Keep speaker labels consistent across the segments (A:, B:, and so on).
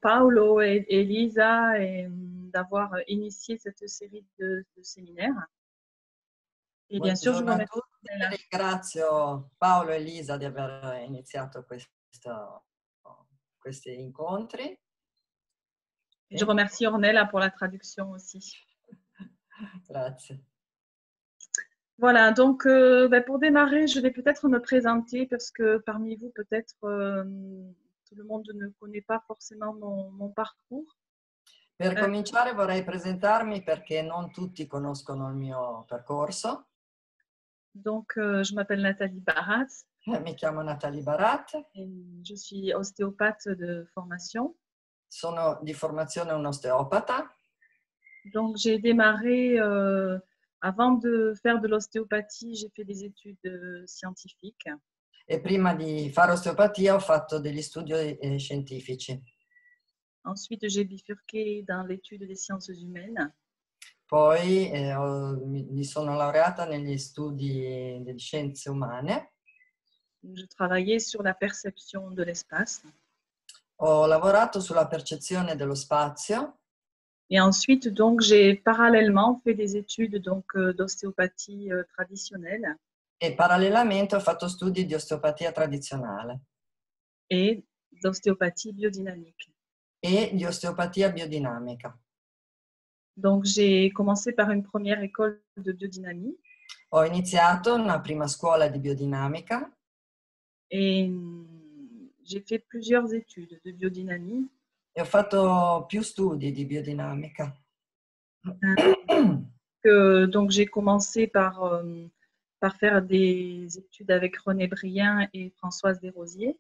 A: Paolo et Lisa d'avoir initié cette série de séminaires. Et bien sûr, je vous
B: Buongiorno a
A: remercie.
B: tutti, ringrazio Paolo e Lisa di aver iniziato questi incontri.
A: Et je remercie Ornella pour la traduction aussi.
B: Grazie.
A: Voilà, donc pour démarrer, je vais peut-être me présenter parce que parmi vous, peut-être tout le monde ne connaît pas forcément mon parcours.
B: Per cominciare vorrei presentarmi perché non tutti conoscono il mio percorso.
A: Donc, je m'appelle Nathalie Barat.
B: Mi chiamo Nathalie Barat.
A: Et je suis ostéopathe de formation.
B: Sono di formazione un osteopata.
A: Donc, j'ai démarré, avant de faire de l'ostéopathie, j'ai fait des études scientifiques.
B: E prima di fare osteopatia ho fatto degli studi scientifici.
A: Ensuite, j'ai bifurqué dans l'étude des sciences humaines.
B: Poi mi sono laureata negli studi delle scienze umane.
A: Je travaillais sur la perception de l'espace.
B: Ho lavorato sulla percezione dello spazio.
A: Et ensuite, donc, j'ai parallèlement fait des études d'ostéopathie traditionnelle.
B: E parallelamente ho fatto studi di osteopatia tradizionale.
A: Et d'ostéopathie biodynamique.
B: E di osteopatia biodinamica.
A: Donc, j'ai commencé par une première école de biodynamie.
B: Ho iniziato una prima scuola di biodinamica.
A: Et j'ai fait plusieurs études de biodynamie.
B: E ho fatto più studi di biodinamica.
A: Donc, j'ai commencé par faire des études avec René Brien et Françoise Desrosiers.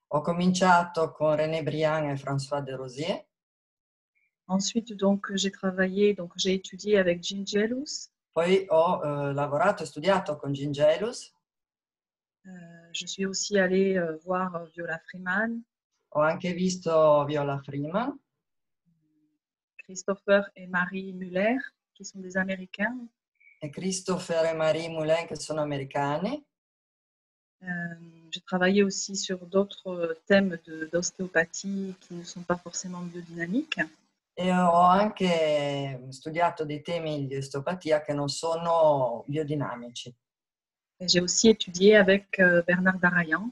B: Ho cominciato con René Briand e François Desrosiers.
A: Ensuite, donc, j'ai étudié avec Jean Gelus.
B: Poi ho lavorato e studiato con Jean Gelus.
A: Je suis aussi allée voir Viola Freeman.
B: Ho anche visto Viola Freeman.
A: Christopher et Marie Muller, qui sont des Américains.
B: E Christopher e Marie Moulin, che sono americani.
A: J'ai travaillé aussi sur d'autres thèmes d'ostéopathie qui ne sont pas forcément biodynamiques.
B: E ho anche studiato dei temi di osteopatia che non sono biodinamici.
A: J'ai aussi étudié avec Bernard Darayan.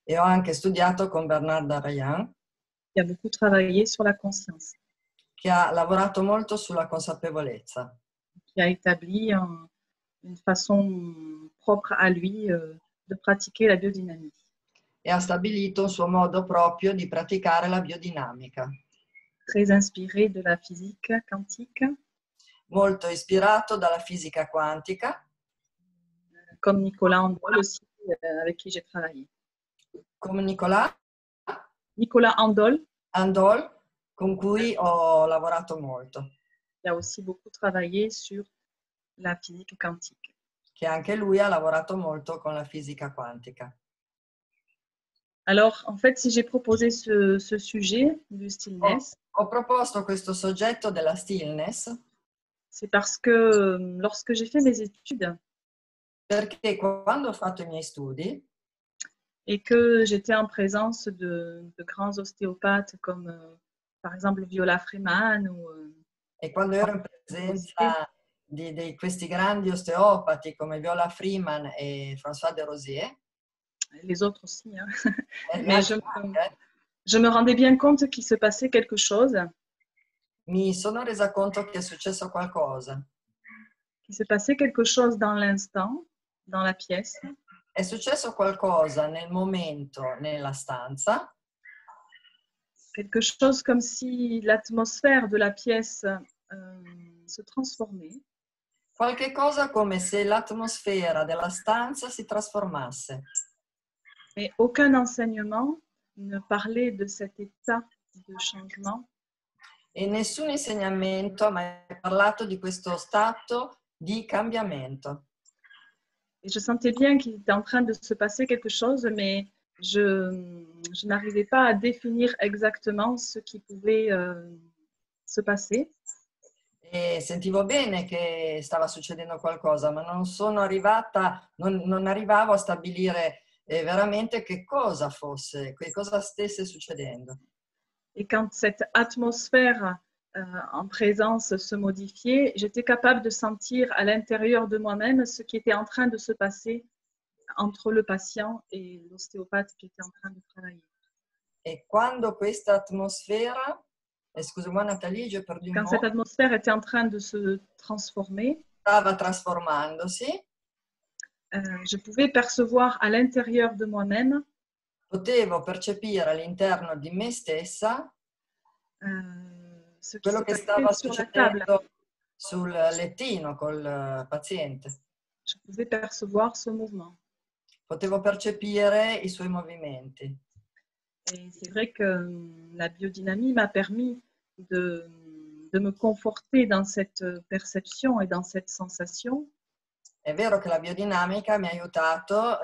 B: E ho anche studiato con Bernard Darayan.
A: Qui a beaucoup travaillé sur la conscience.
B: Che ha lavorato molto sulla consapevolezza.
A: Qui a établi une façon propre à lui de pratiquer la biodynamie.
B: E ha stabilito un suo modo proprio di praticare la biodinamica.
A: Très inspiré de la physique quantique.
B: Molto ispirato dalla fisica quantica.
A: Comme Nicolas Andol aussi, avec qui j'ai travaillé.
B: Come Nicolas
A: Andol.
B: Andol, con cui ho lavorato molto.
A: Il a aussi beaucoup travaillé sur la physique quantique.
B: Che anche lui ha lavorato molto con la fisica quantica.
A: Alors, en fait, si j'ai proposé ce sujet du stillness,
B: ho proposto questo soggetto della stillness,
A: c'est parce que lorsque j'ai fait mes études,
B: perché quando ho fatto i miei studi
A: et que j'étais en présence de grands ostéopathes comme par exemple Viola Freeman
B: e quando ero in presenza di questi grandi osteopati come Viola Freeman e François Desrosiers,
A: les autres aussi, hein. Mais je me rendais bien compte qu'il se passait quelque chose.
B: Mi sono resa conto che è successo qualcosa.
A: Qu'il se passait quelque chose dans l'instant, dans la pièce.
B: È successo qualcosa nel momento, nella stanza.
A: Quelque chose comme si l'atmosphère de la pièce se transformait.
B: Qualche cosa come se l'atmosfera della stanza si trasformasse.
A: Mais aucun enseignement ne parlait de cet état de changement.
B: E nessun insegnamento ha mai parlato di questo stato di cambiamento.
A: Et je sentais bien qu'il était en train de se passer quelque chose, mais je n'arrivais pas à définir exactement ce qui pouvait se passer.
B: E sentivo bene che stava succedendo qualcosa, ma non sono arrivata, non arrivavo a stabilire veramente che cosa fosse, che cosa stesse succedendo.
A: Et quand cette atmosphère en présence se modifiait, j'étais capable de sentir à l'intérieur de moi-même ce qui était en train de se passer entre le patient et l'ostéopathe qui était en train de travailler.
B: E quando questa atmosfera, excuse-moi Nathalie, j'ai perdu un
A: Quand cette
B: mot,
A: atmosphère était en train de se transformer,
B: stava trasformandosi,
A: je pouvais percevoir à l'intérieur de moi-même
B: potevo percepire all'interno di me stessa
A: ce qui
B: quello
A: se
B: che
A: passait
B: stava
A: sur la table.
B: succedendo sul lettino col paziente.
A: Je pouvais percevoir ce mouvement.
B: Potevo percepire i suoi movimenti.
A: Et c'est vrai que la biodynamie m'a permis de me conforter dans cette perception et dans cette sensation.
B: È vero che la biodinamica mi ha aiutato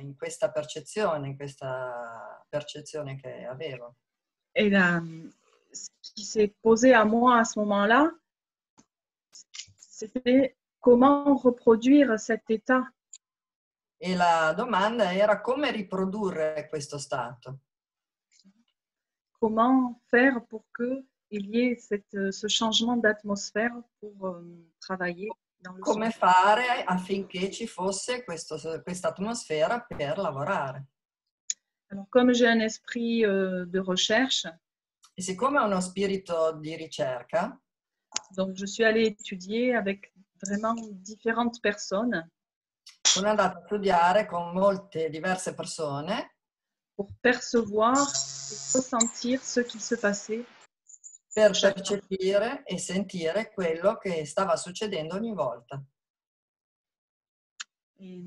B: in questa percezione che avevo.
A: Et là, ce qui s'est posé à moi à ce moment-là, c'était comment reproduire cet état.
B: E la domanda era come riprodurre questo stato.
A: Comment faire pour qu'il y ait ce changement d'atmosphère pour travailler dans le
B: Come
A: soin.
B: fare affinché ci fosse questa atmosfera per lavorare.
A: Alors, comme j'ai un esprit de recherche,
B: E siccome ho uno spirito di ricerca,
A: donc je suis allée étudier avec vraiment différentes personnes
B: sono andata a studiare con molte diverse persone
A: pour percevoir et ressentir ce qui se passait.
B: per percepire e sentire quello che stava succedendo ogni volta.
A: Et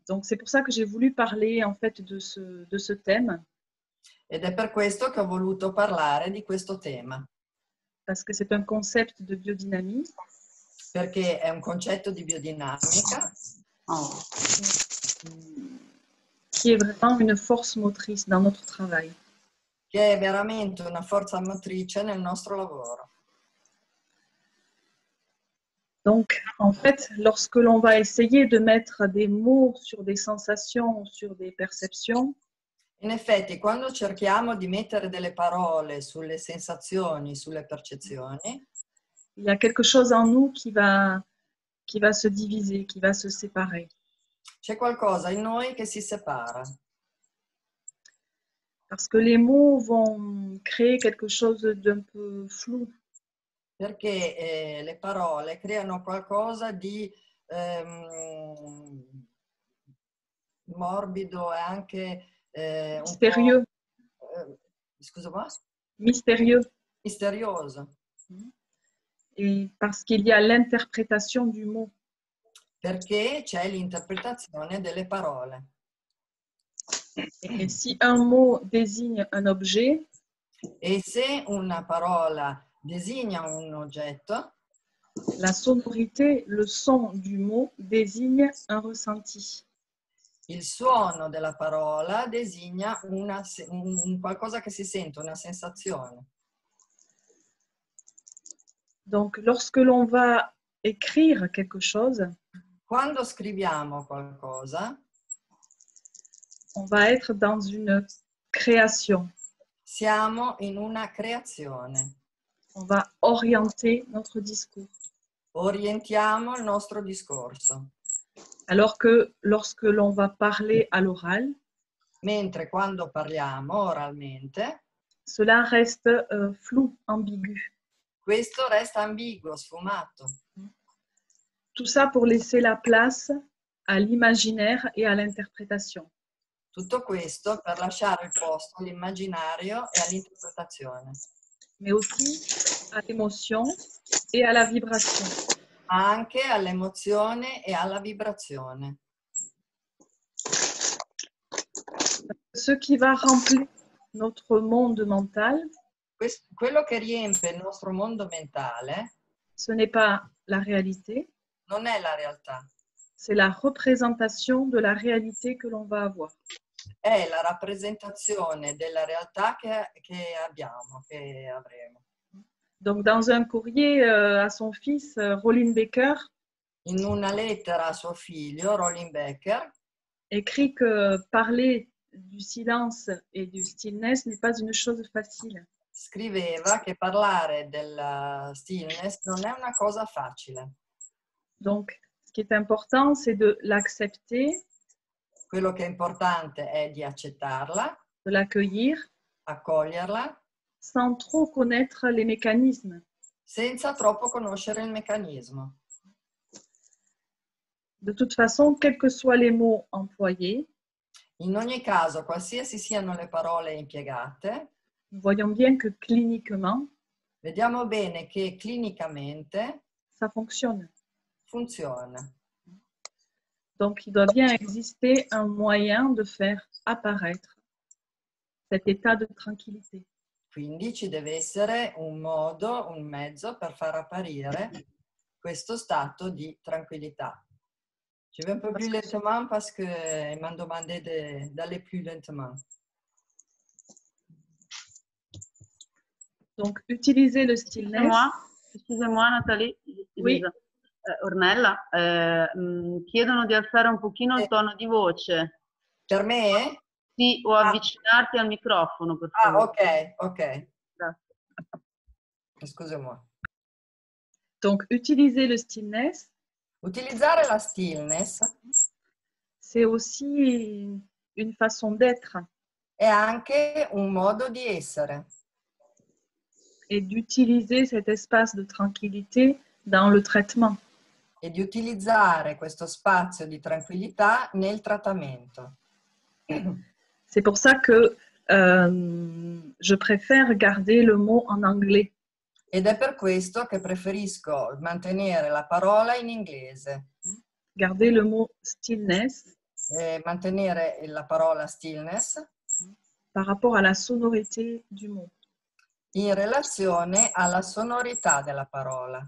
A: donc c'est pour ça que j'ai voulu parler en fait de ce thème,
B: Ed è per questo che ho voluto parlare di questo tema,
A: parce que c'est un concept de biodynamie
B: perché è un concetto di biodinamica
A: qui est vraiment une force motrice dans notre travail.
B: che è veramente una forza motrice nel nostro lavoro.
A: Donc, en fait, lorsque l'on va essayer de mettre des mots sur des sensations, sur des perceptions,
B: In effetti, quando cerchiamo di mettere delle parole sulle sensazioni, sulle percezioni,
A: il y a quelque chose en nous qui va se diviser, qui va se séparer.
B: c'è qualcosa in noi che si separa.
A: Parce que les mots vont créer quelque chose d'un peu flou.
B: Perché le parole creano qualcosa di morbido e anche
A: Mystérieux.
B: Scusa,
A: Mystérieux.
B: misterioso.
A: Et parce qu'il y a l'interprétation du mot.
B: Perché c'è l'interpretazione delle parole.
A: Et si un mot désigne un objet,
B: E se una parola designa un oggetto,
A: la sonorité, le son du mot désigne un ressenti.
B: il suono della parola designa un qualcosa che si sente, una sensazione.
A: Donc, lorsque l'on va écrire quelque chose,
B: Quando scriviamo qualcosa,
A: on va être dans une création.
B: siamo in una creazione.
A: On va orienter notre discours.
B: Orientiamo il nostro discorso.
A: Alors que lorsque l'on va parler à l'oral,
B: Mentre quando parliamo oralmente,
A: cela reste flou, ambigu.
B: questo resta ambiguo, sfumato.
A: Tout ça pour laisser la place à l'imaginaire et à l'interprétation.
B: Tutto questo per lasciare il posto all'immaginario e all'interpretazione.
A: Mais aussi à l'émotion et à la vibration.
B: Ma anche all'emozione e alla vibrazione.
A: Ce qui va remplir notre monde mental,
B: Quello che riempie il nostro mondo mentale
A: ce n'est pas la réalité,
B: non è la realtà,
A: c'est la représentation de la réalité que l'on va avoir.
B: è la rappresentazione della realtà che abbiamo, che avremo.
A: Donc, dans un courrier à son fils, Rolin Baker
B: In una lettera a suo figlio, Rolling Becker,
A: écrit que parler du silence et du stillness n'est pas une chose facile.
B: Scriveva che parlare del stillness non è una cosa facile.
A: Donc, ce qui est important, c'est de l'accepter,
B: Quello che è importante è di accettarla,
A: de l'accueillir,
B: accoglierla,
A: sans trop connaître les mécanismes.
B: senza troppo conoscere il meccanismo.
A: De toute façon, quels que soient les mots employés,
B: In ogni caso, qualsiasi siano le parole impiegate,
A: nous voyons bien que cliniquement,
B: vediamo bene che clinicamente
A: ça fonctionne.
B: funziona.
A: Donc, il doit bien exister un moyen de faire apparaître cet état de tranquillité.
B: Quindi ci deve essere un modo, un mezzo per far apparire questo stato di tranquillità. Je vais un peu plus lentement parce qu'ils m'ont demandé d'aller plus lentement.
A: Donc, utiliser le stillness.
C: Excusez-moi Nathalie,
A: Oui.
C: Ornella, chiedono di alzare un pochino il tono di voce.
B: Per me?
C: Sì, o avvicinarti al microfono, per favore.
B: Ok.
C: Grazie.
B: Excusez-moi.
A: Donc, utiliser le stillness.
B: Utilizzare la stillness.
A: C'est aussi une façon d'être.
B: È anche un modo di essere.
A: Et d'utiliser cet espace de tranquillité dans le traitement.
B: E di utilizzare questo spazio di tranquillità nel trattamento.
A: C'est pour ça que je préfère garder le mot en anglais.
B: Ed è per questo che preferisco mantenere la parola in inglese.
A: Garder le mot stillness.
B: Mantenere la parola stillness.
A: Par rapport à la sonorité du mot.
B: In relazione alla sonorità della parola.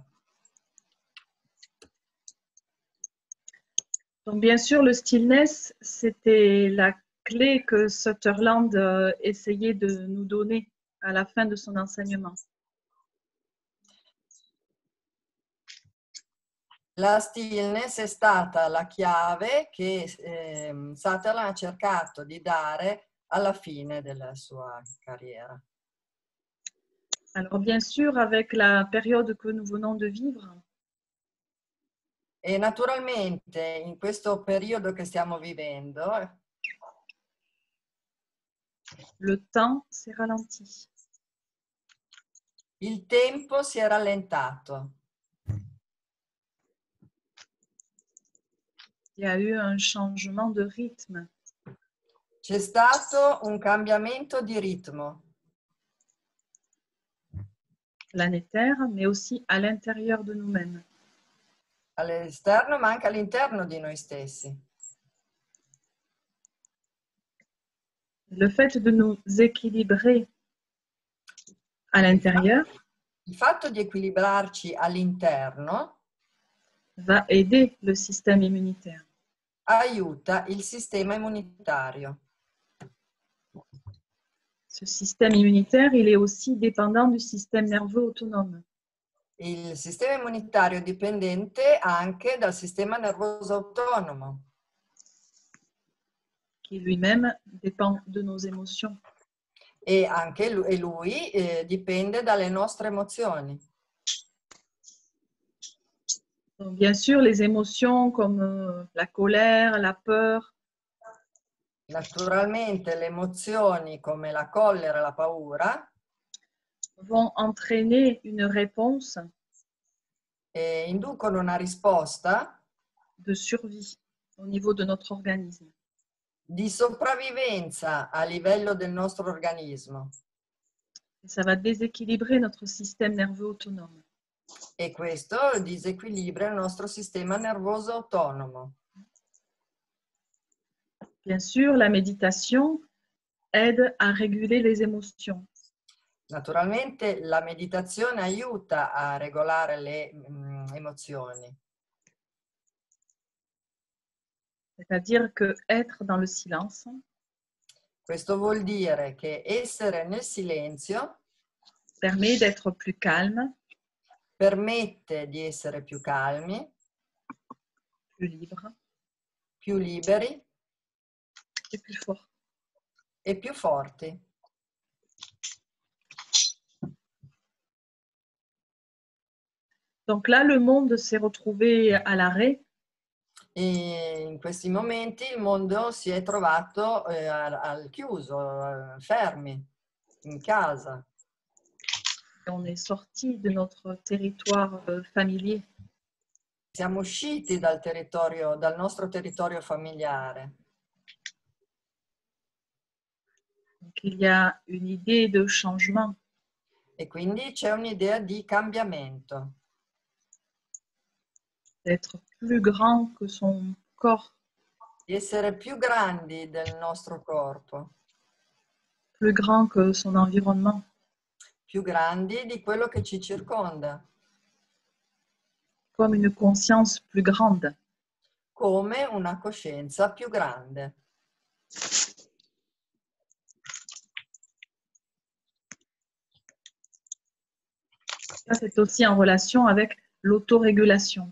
A: Donc, bien sûr, le stillness, c'était la clé que Sutherland essayait de nous donner à la fin de son enseignement.
B: La stillness è stata la chiave che Sutherland ha cercato di dare alla fine della sua carriera.
A: Alors, bien sûr, avec la période que nous venons de vivre,
B: e naturalmente in questo periodo che stiamo vivendo,
A: le temps s'est ralenti.
B: Il tempo si è rallentato.
A: Il y a eu un changement de rythme.
B: C'è stato un cambiamento di ritmo.
A: Planétaire, mais aussi à l'intérieur de nous-mêmes.
B: All'esterno, ma anche all'interno di noi stessi.
A: Le fait de nous équilibrer à l'intérieur
B: Il fatto di equilibrarci all'interno
A: va aider le système immunitaire.
B: Aiuta il sistema immunitario.
A: Ce système immunitaire, il est aussi dépendant du système nerveux autonome.
B: Il sistema immunitario è dipendente anche dal sistema nervoso autonomo.
A: Qui lui-même dépend de nos émotions.
B: E anche lui dipende dalle nostre emozioni.
A: Donc, bien sûr, les émotions comme la colère, la peur.
B: Naturalmente le emozioni come la collera e la paura
A: vont entraîner une réponse
B: inducono una risposta
A: de survie au niveau de notre organisme.
B: Di sopravvivenza a livello del nostro organismo.
A: Et ça va déséquilibrer notre système nerveux autonome.
B: E questo disequilibra il nostro sistema nervoso autonomo.
A: Bien sûr, la méditation aide à réguler les émotions.
B: Naturalmente la meditazione aiuta a regolare le emozioni.
A: C'est-à-dire que être dans le silence
B: Questo vuol dire che essere nel silenzio
A: permet d'être plus calme,
B: permette di essere più calmi,
A: plus libre
B: più liberi
A: et plus fort.
B: e più forti.
A: Donc là, le monde s'est retrouvé à l'arrêt.
B: E in questi momenti il mondo si è trovato al chiuso, fermi, in casa.
A: On est sorti de notre territoire familier.
B: Siamo usciti dal nostro territorio familiare.
A: Donc il y a une idée de changement.
B: E quindi c'è un'idea di cambiamento,
A: D'être plus grand que son corps,
B: di essere più grandi del nostro corpo,
A: plus grand que son environnement,
B: più grandi di quello che ci circonda,
A: comme une conscience plus grande.
B: come una coscienza più grande.
A: Ça, c'est aussi en relation avec l'autorégulation.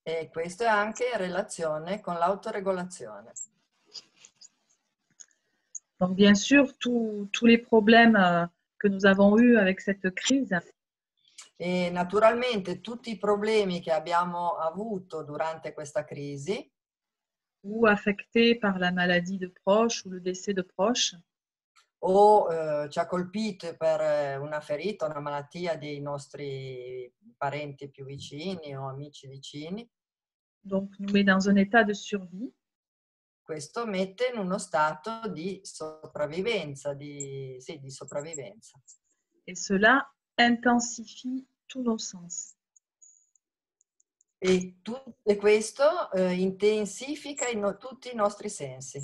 B: E questo è anche in relazione con l'autoregolazione.
A: Donc, bien sûr, tous les problèmes que nous avons eus avec cette crise,
B: E naturalmente tutti i problemi che abbiamo avuto durante questa crisi,
A: ou affectés par la maladie de proches ou le décès de proches,
B: o ci ha colpito per una ferita, una malattia dei nostri parenti più vicini o amici vicini,
A: donc nous met dans un état de survie.
B: questo mette in uno stato di sopravvivenza, di sopravvivenza.
A: Et cela intensifie tous nos sens.
B: E questo intensifica tutti i nostri sensi.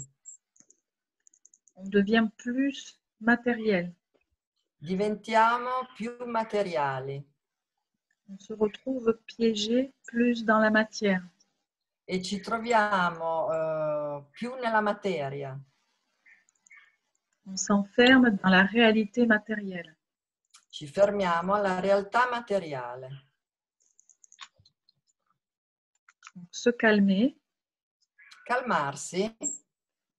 A: On devient plus matériel.
B: Diventiamo più materiali
A: On se retrouve piégé plus dans la matière.
B: e ci troviamo più nella materia.
A: On s'enferme dans la réalité matérielle.
B: Ci fermiamo alla realtà materiale.
A: Donc, se calmer,
B: Calmarsi,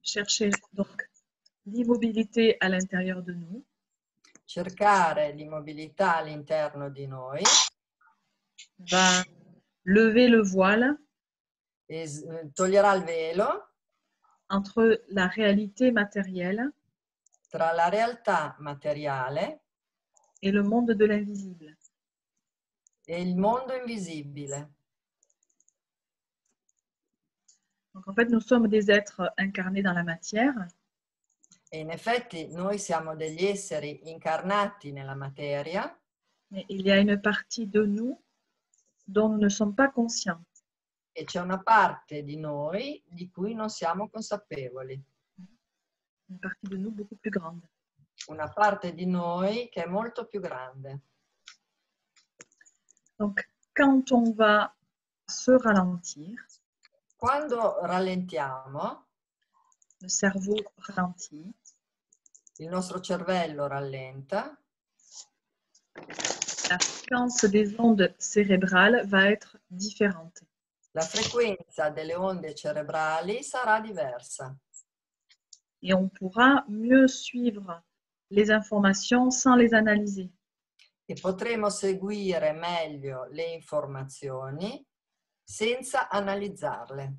A: chercher donc l'immobilité à l'intérieur de nous,
B: cercare l'immobilità all'interno di noi,
A: va lever le voile
B: e toglierà il velo
A: entre la réalité matérielle
B: tra la realtà materiale
A: et le monde de l'invisible.
B: e il mondo invisibile.
A: Donc en fait, nous sommes des êtres incarnés dans la matière,
B: E in effetti noi siamo degli esseri incarnati nella materia,
A: mais il y a une partie de nous dont nous ne sommes pas conscients.
B: e c'è una parte di noi di cui non siamo consapevoli.
A: Une partie de nous beaucoup plus grande.
B: Una parte di noi che è molto più grande.
A: Donc, quand on va se ralentir,
B: Quando rallentiamo,
A: le cerveau ralentit,
B: il nostro cervello rallenta,
A: la fréquence des ondes cérébrales va être différente.
B: la frequenza delle onde cerebrali sarà diversa
A: Et on pourra mieux suivre les informations sans les analyser.
B: e potremo seguire meglio le informazioni senza analizzarle.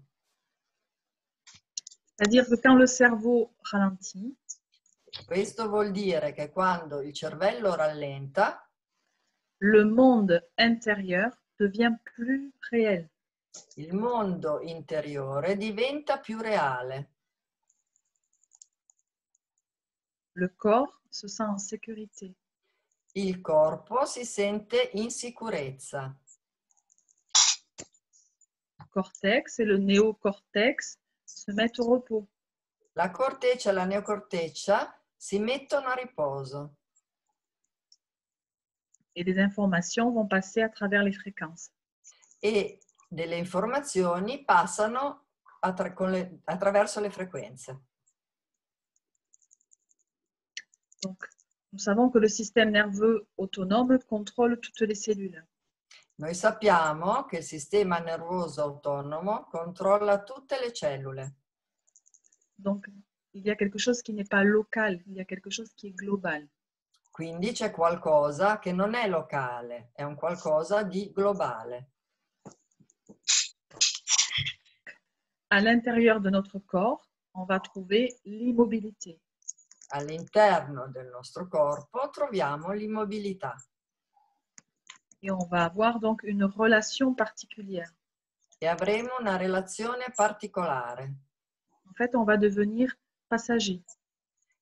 A: C'est-à-dire que quand le cerveau ralentit,
B: Questo vuol dire che quando il cervello rallenta,
A: le monde intérieur devient plus réel.
B: il mondo interiore diventa più reale.
A: Le corps se sent en sécurité.
B: Il corpo si sente in sicurezza.
A: Le cortex et le néocortex se mettent au repos.
B: La corteccia e la neocorteccia si mettono a riposo
A: Et des informations vont passer à travers les fréquences.
B: e delle informazioni passano attraverso le frequenze.
A: Donc, nous savons que le système nerveux autonome contrôle toutes les cellules.
B: Noi sappiamo che il sistema nervoso autonomo controlla tutte le cellule.
A: Donc, il y a quelque chose qui n'est pas local, il y a quelque chose qui est global.
B: Quindi c'è qualcosa che non è locale, è un qualcosa di globale.
A: À l'intérieur de notre corps, on va trouver l'immobilité.
B: All'interno del nostro corpo troviamo l'immobilità
A: Et on va avoir donc une relation particulière.
B: e avremo una relazione particolare
A: En fait, on va devenir passager.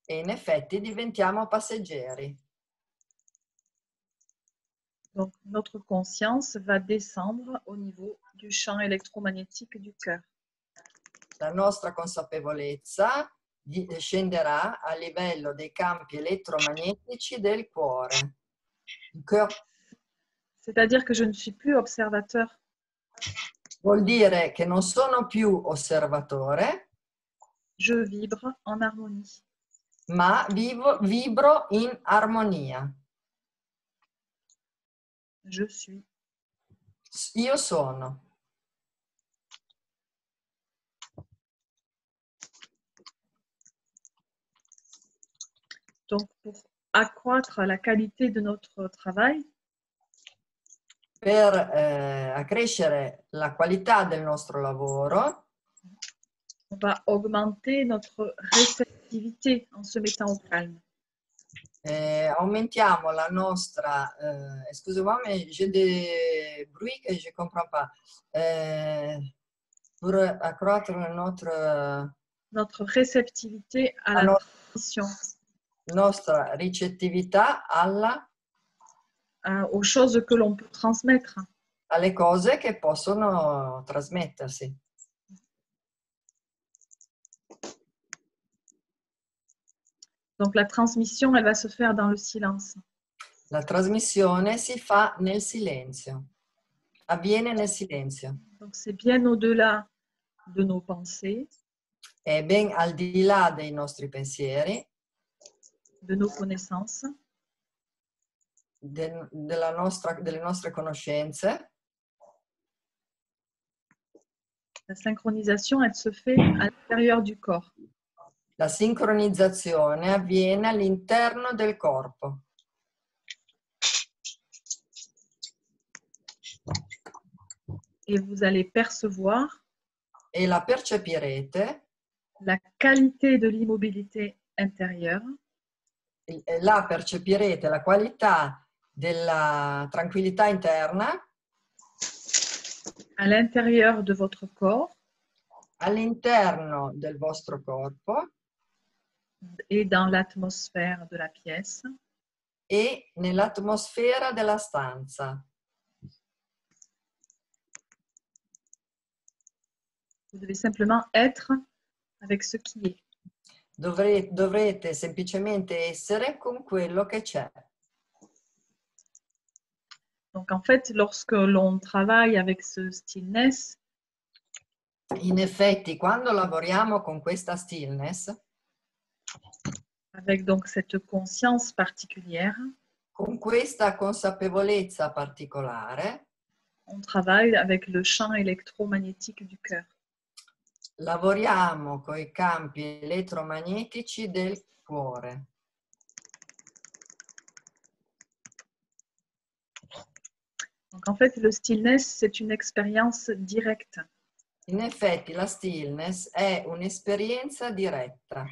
B: e in effetti diventiamo passeggeri.
A: Donc, notre conscience va descendre au niveau du champ électromagnétique du cœur.
B: La nostra consapevolezza scenderà a livello dei campi elettromagnetici del cuore. Il cœur
A: C'est-à-dire que je ne suis plus observateur,
B: vuol dire che non sono più osservatore,
A: je vibre en harmonie.
B: ma vibro in armonia.
A: Je suis.
B: Io sono.
A: Donc, pour accroître la qualité de notre travail,
B: Per accrescere la qualità del nostro lavoro,
A: on va augmenter notre réceptivité en se mettant au calme.
B: aumentiamo la nostra... excusez-moi, mais j'ai des bruits que je ne comprends pas. Pour accroître
A: Notre réceptivité à la transmission,
B: nostra ricettività
A: aux choses que l'on peut transmettre.
B: alle cose che possono trasmettersi.
A: Donc, la transmission, elle va se faire dans le silence.
B: La trasmissione si fa nel silenzio, avviene nel silenzio.
A: Donc, c'est bien au-delà de nos pensées,
B: È ben al di là dei nostri pensieri,
A: de nos connaissances.
B: delle nostre conoscenze.
A: La synchronisation, elle se fait à l'intérieur du corps.
B: La sincronizzazione avviene all'interno del corpo.
A: Et vous allez percevoir
B: E la percepirete,
A: la qualité de l'immobilité intérieure
B: la percepirete la qualità della tranquillità interna
A: à l'intérieur de votre corps
B: all'interno del vostro corpo
A: et dans l'atmosphère de la pièce.
B: e nell'atmosfera della stanza.
A: Vous devez simplement être avec ce qui est.
B: Dovrete semplicemente essere con quello che c'è.
A: Donc en fait, lorsque l'on travaille avec ce stillness,
B: In effetti, quando lavoriamo con questa stillness,
A: avec donc cette conscience particulière,
B: con questa consapevolezza particolare,
A: on travaille avec le champ électromagnétique du cœur.
B: lavoriamo con i campi elettromagnetici del cuore.
A: Donc en fait, le stillness, c'est une expérience directe.
B: In effetti la stillness è un'esperienza diretta.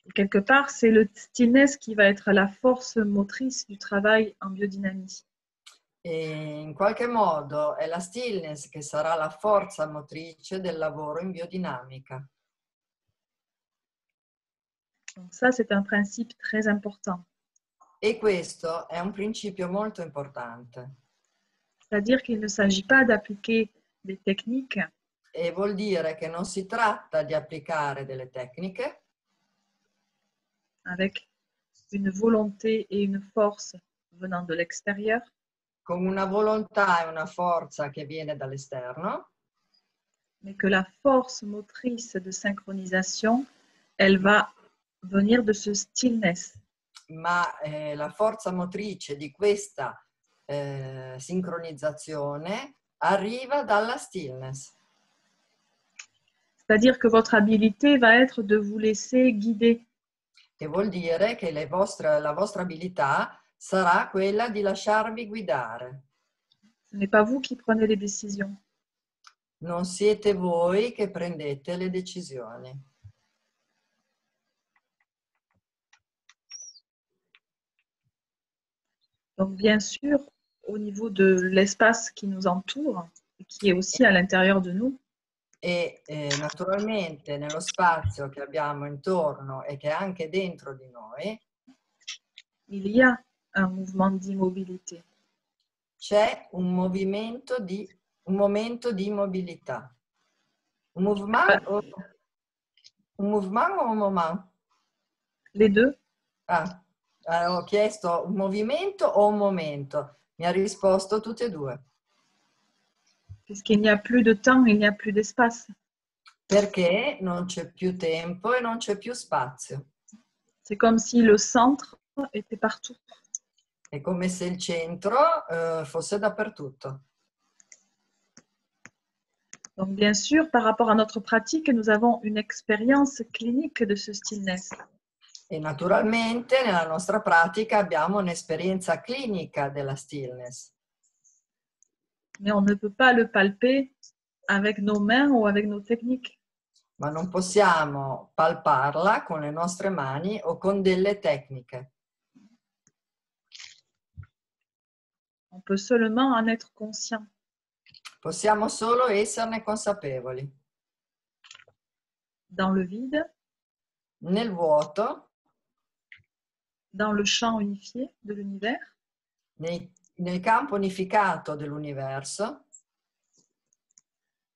A: Et quelque part, c'est le stillness qui va être la force motrice du travail en biodynamie.
B: E in qualche modo è la stillness che sarà la forza motrice del lavoro in biodinamica.
A: Donc ça, c'est un principe très important.
B: E questo è un principio molto importante.
A: C'est-à-dire qu'il ne s'agit pas d'appliquer des techniques
B: E vuol dire che non si tratta di applicare delle tecniche
A: avec une volonté et une force venant de l'extérieur,
B: con una volontà e una forza che viene dall'esterno,
A: mais que la force motrice de synchronisation, elle va venir de ce stillness.
B: ma la forza motrice di questa sincronizzazione arriva dalla stillness.
A: C'est-à-dire que votre habilité va être de vous laisser guider.
B: Che vuol dire che la vostra abilità sarà quella di lasciarvi guidare.
A: Ce n'est pas vous qui prenez les décisions.
B: Non siete voi che prendete le decisioni.
A: Donc, bien sûr, au niveau de l'espace qui nous entoure, et qui est aussi à l'intérieur de nous,
B: E naturalmente nello spazio che abbiamo intorno e che è anche dentro di noi
A: il y a un mouvement d'immobilité.
B: c'è un momento di immobilità. Un mouvement o un moment?
A: Les deux,
B: Ho chiesto un movimento o un momento. Mi ha risposto tutte e due.
A: puisqu'il n'y a plus de temps, il n'y a plus d'espace.
B: Perché non c'è più tempo e non c'è più spazio.
A: C'est comme si le centre était partout.
B: È come se il centro fosse dappertutto.
A: Donc, bien sûr, par rapport à notre pratique, nous avons une expérience clinique de ce stillness.
B: E naturalmente nella nostra pratica abbiamo un'esperienza clinica della stillness.
A: Mais on ne peut pas le palper avec nos mains ou avec nos techniques.
B: Ma non possiamo palparla con le nostre mani o con delle tecniche.
A: On peut seulement en être conscient.
B: Possiamo solo esserne consapevoli.
A: Dans le vide,
B: Nel vuoto,
A: dans le champ unifié de l'univers,
B: nel campo unificato dell'universo,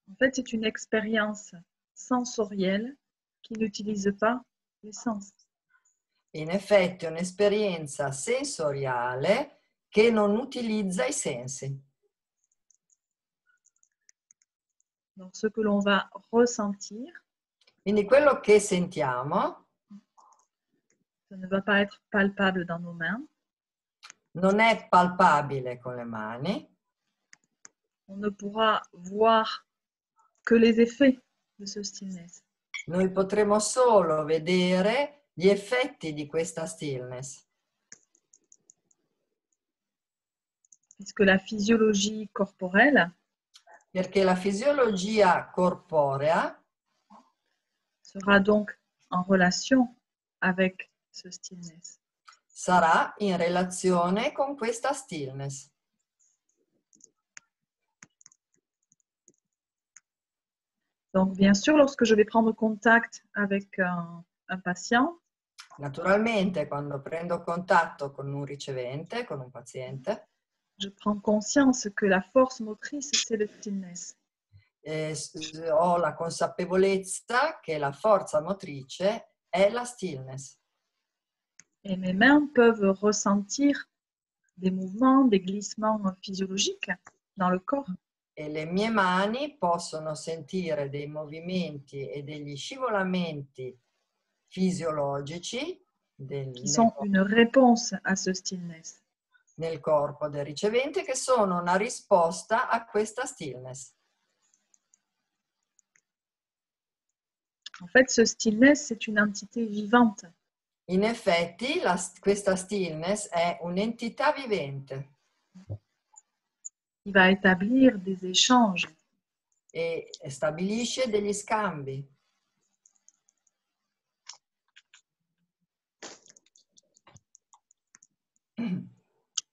A: en fait, c'est une expérience sensorielle qui n'utilise pas les sens.
B: in effetti è un'esperienza sensoriale che non utilizza i sensi.
A: Donc, ce que l'on va ressentir,
B: Quindi quello che sentiamo
A: ça ne va pas être palpable dans nos mains.
B: non è palpabile con le mani,
A: On ne pourra voir que les effets de ce stillness.
B: noi potremo solo vedere gli effetti di questa stillness,
A: Puisque la physiologie corporelle
B: perché la fisiologia corporea
A: sera donc en relation avec ce stillness.
B: sarà in relazione con questa stillness.
A: Donc, bien sûr, lorsque je vais prendre contact avec un patient,
B: Naturalmente, quando prendo contatto con un ricevente, con un paziente,
A: je prends conscience que la force motrice, c'est le stillness.
B: ho la consapevolezza che la forza motrice è la stillness.
A: Et mes mains peuvent ressentir des mouvements, des glissements physiologiques dans le corps.
B: E le mie mani possono sentire dei movimenti e degli scivolamenti fisiologici
A: Qui sont une réponse à ce stillness.
B: nel corpo del ricevente, che sono una risposta a questa stillness.
A: En fait, ce stillness, c'est une entité vivante.
B: In effetti, questa stillness è un'entità vivente
A: qui va établir des échanges.
B: e stabilisce degli scambi.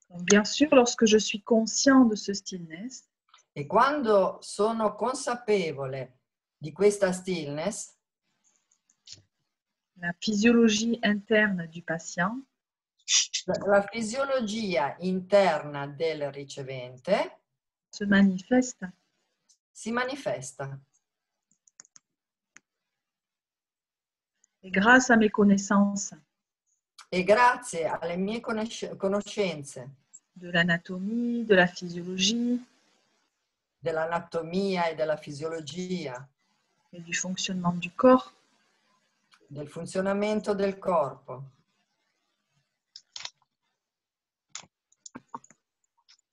A: Donc, bien sûr, lorsque je suis conscient de ce stillness,
B: E quando sono consapevole di questa stillness,
A: la physiologie interne du patient
B: la fisiologia interna del ricevente
A: se manifeste.
B: si manifesta.
A: Et grâce à mes connaissances
B: E grazie alle mie conoscenze
A: de l'anatomie, de la physiologie
B: dell'anatomia e della fisiologia,
A: et du fonctionnement du corps,
B: del funzionamento del corpo,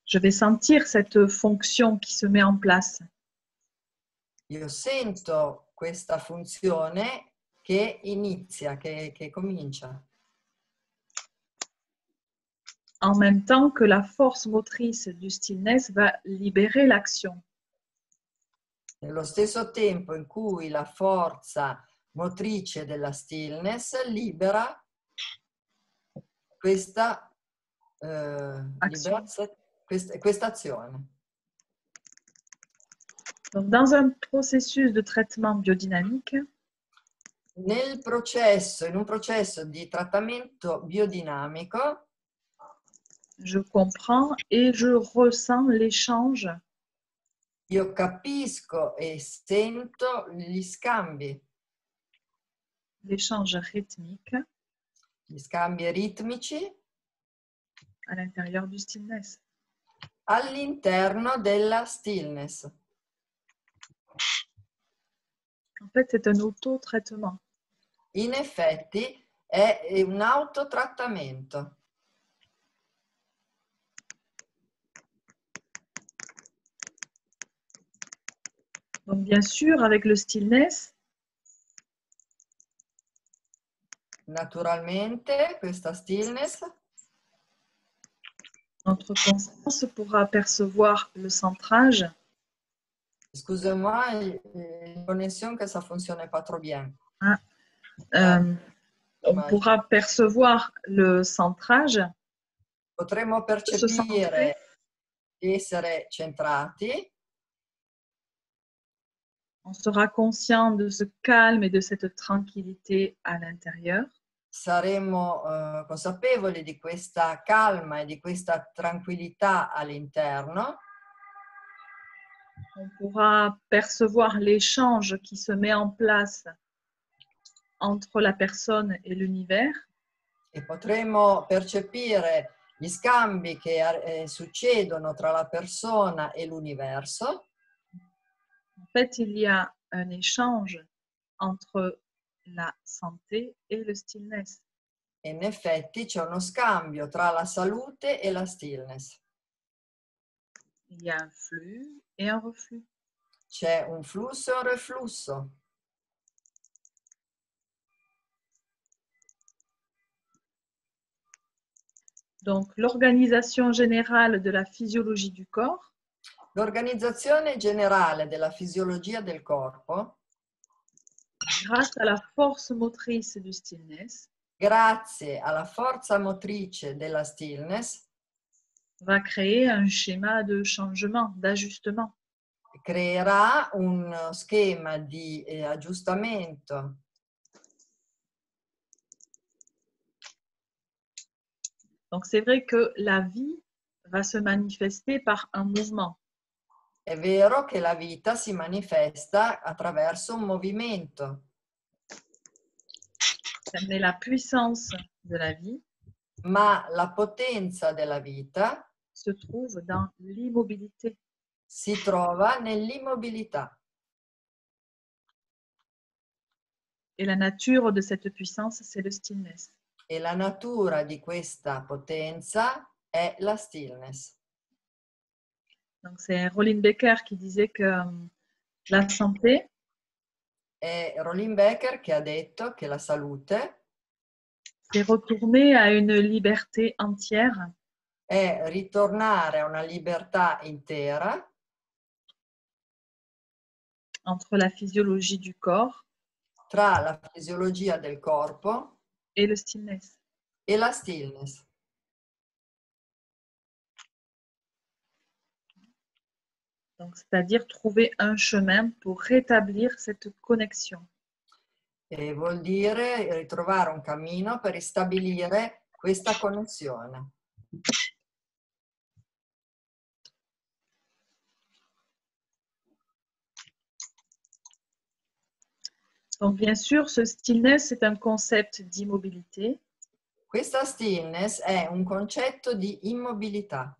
A: je vais sentir cette fonction qui se met en place.
B: io sento questa funzione che inizia, che comincia.
A: En même temps que la force motrice du stillness va libérer l'action.
B: Nello stesso tempo in cui la forza motrice della stillness libera questa azione.
A: Donc, dans un processus de traitement biodynamique,
B: In un processo di trattamento biodinamico,
A: je comprends et je ressens l'échange
B: io capisco e sento gli scambi
A: rythmique
B: ritmici
A: à l'intérieur du stillness.
B: all'interno della stillness.
A: En fait, c'est un auto-traitement.
B: In effetti è un autotrattamento.
A: Donc, bien sûr, avec le stillness,
B: Naturalmente questa stillness,
A: notre conscience pourra percevoir le centrage
B: excusez-moi, une connexion que ça fonctionne pas trop bien.
A: on pourra percevoir le centrage,
B: Potremmo percepire di essere centrati.
A: On sera conscient de ce calme et de cette tranquillité à l'intérieur.
B: Saremo consapevoli di questa calma e di questa tranquillità all'interno.
A: On pourra percevoir l'échange qui se met en place entre la personne et l'univers.
B: E potremo percepire gli scambi che succedono tra la persona e l'universo.
A: En fait, il y a un échange entre la santé et le stillness.
B: E in effetti c'è uno scambio tra la salute e la stillness.
A: Il y a un flux et un reflux.
B: C'è un flusso e un reflusso.
A: Donc, l'organisation générale de la physiologie du corps,
B: L'organizzazione generale della fisiologia del corpo,
A: grâce à la force motrice du stillness,
B: grazie alla forza motrice della stillness,
A: va créer un schéma de changement, d'ajustement.
B: creerà uno schema di aggiustamento.
A: Donc, c'est vrai que la vie va se manifester par un mouvement.
B: È vero che la vita si manifesta attraverso un movimento.
A: Mais la puissance de la vie
B: Ma la potenza della vita
A: se trouve dans l'immobilité.
B: si trova nell'immobilità.
A: Et la nature de cette puissance, c'est le stillness.
B: E la natura di questa potenza è la stillness.
A: Donc, c'est Rollin Becker qui disait que la santé,
B: È Rollin Becker che ha detto che la salute
A: c'est retourner à une liberté entière
B: è ritornare a una libertà intera
A: entre la physiologie du corps
B: tra la fisiologia del corpo
A: et le stillness.
B: e la stillness.
A: Donc, c'est-à-dire trouver un chemin pour rétablir cette connexion.
B: E vuol dire ritrovare un cammino per ristabilire questa connessione.
A: Donc, bien sûr, ce stillness est un concept d'immobilité.
B: Questa stillness è un concetto di immobilità.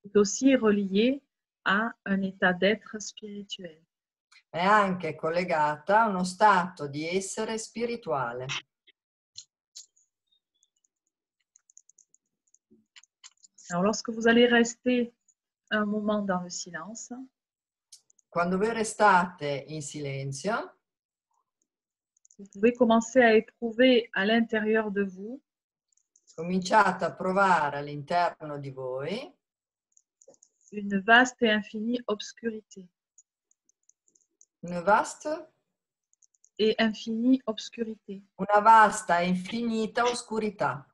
A: C'est aussi relié à un état d'être spirituel.
B: È anche collegata a uno stato di essere spirituale.
A: Alors, lorsque vous allez rester un moment dans le silence,
B: quando voi restate in silenzio,
A: vous pouvez commencer à éprouver à l'intérieur de vous
B: cominciate a provare all'interno di voi
A: une vaste et infinie obscurité.
B: una vasta
A: Et infinie obscurité.
B: e infinita oscurità.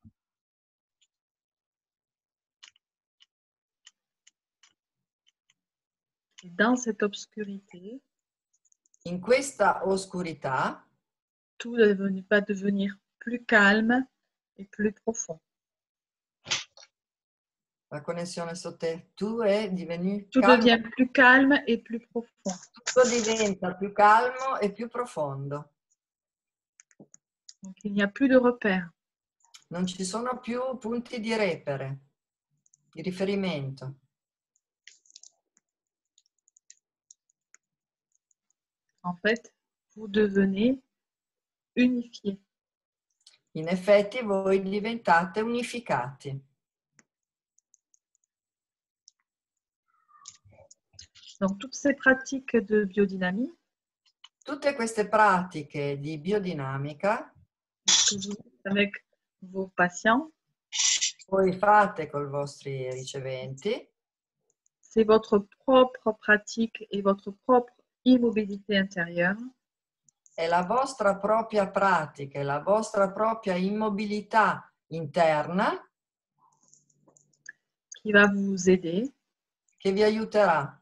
A: Dans cette obscurité,
B: In questa oscurità
A: tout va devenir plus calme et plus profond.
B: la connessione su te, tu diveni
A: Tout
B: calmo,
A: devient plus calme et plus profond.
B: tutto diventa più calmo e più profondo.
A: Donc, il n'y a plus de repères.
B: Non ci sono più punti di repere, di riferimento.
A: En fait, vous devenez unifié.
B: In effetti voi diventate unificati.
A: Donc, toutes ces pratiques de biodynamie
B: Tutte queste pratiche di biodinamica
A: que vous faites avec vos patients,
B: voi fate con i vostri riceventi,
A: c'est votre propre pratique et votre propre immobilité intérieure
B: è la vostra propria pratica, è la vostra propria immobilità interna
A: qui va vous aider,
B: che vi aiuterà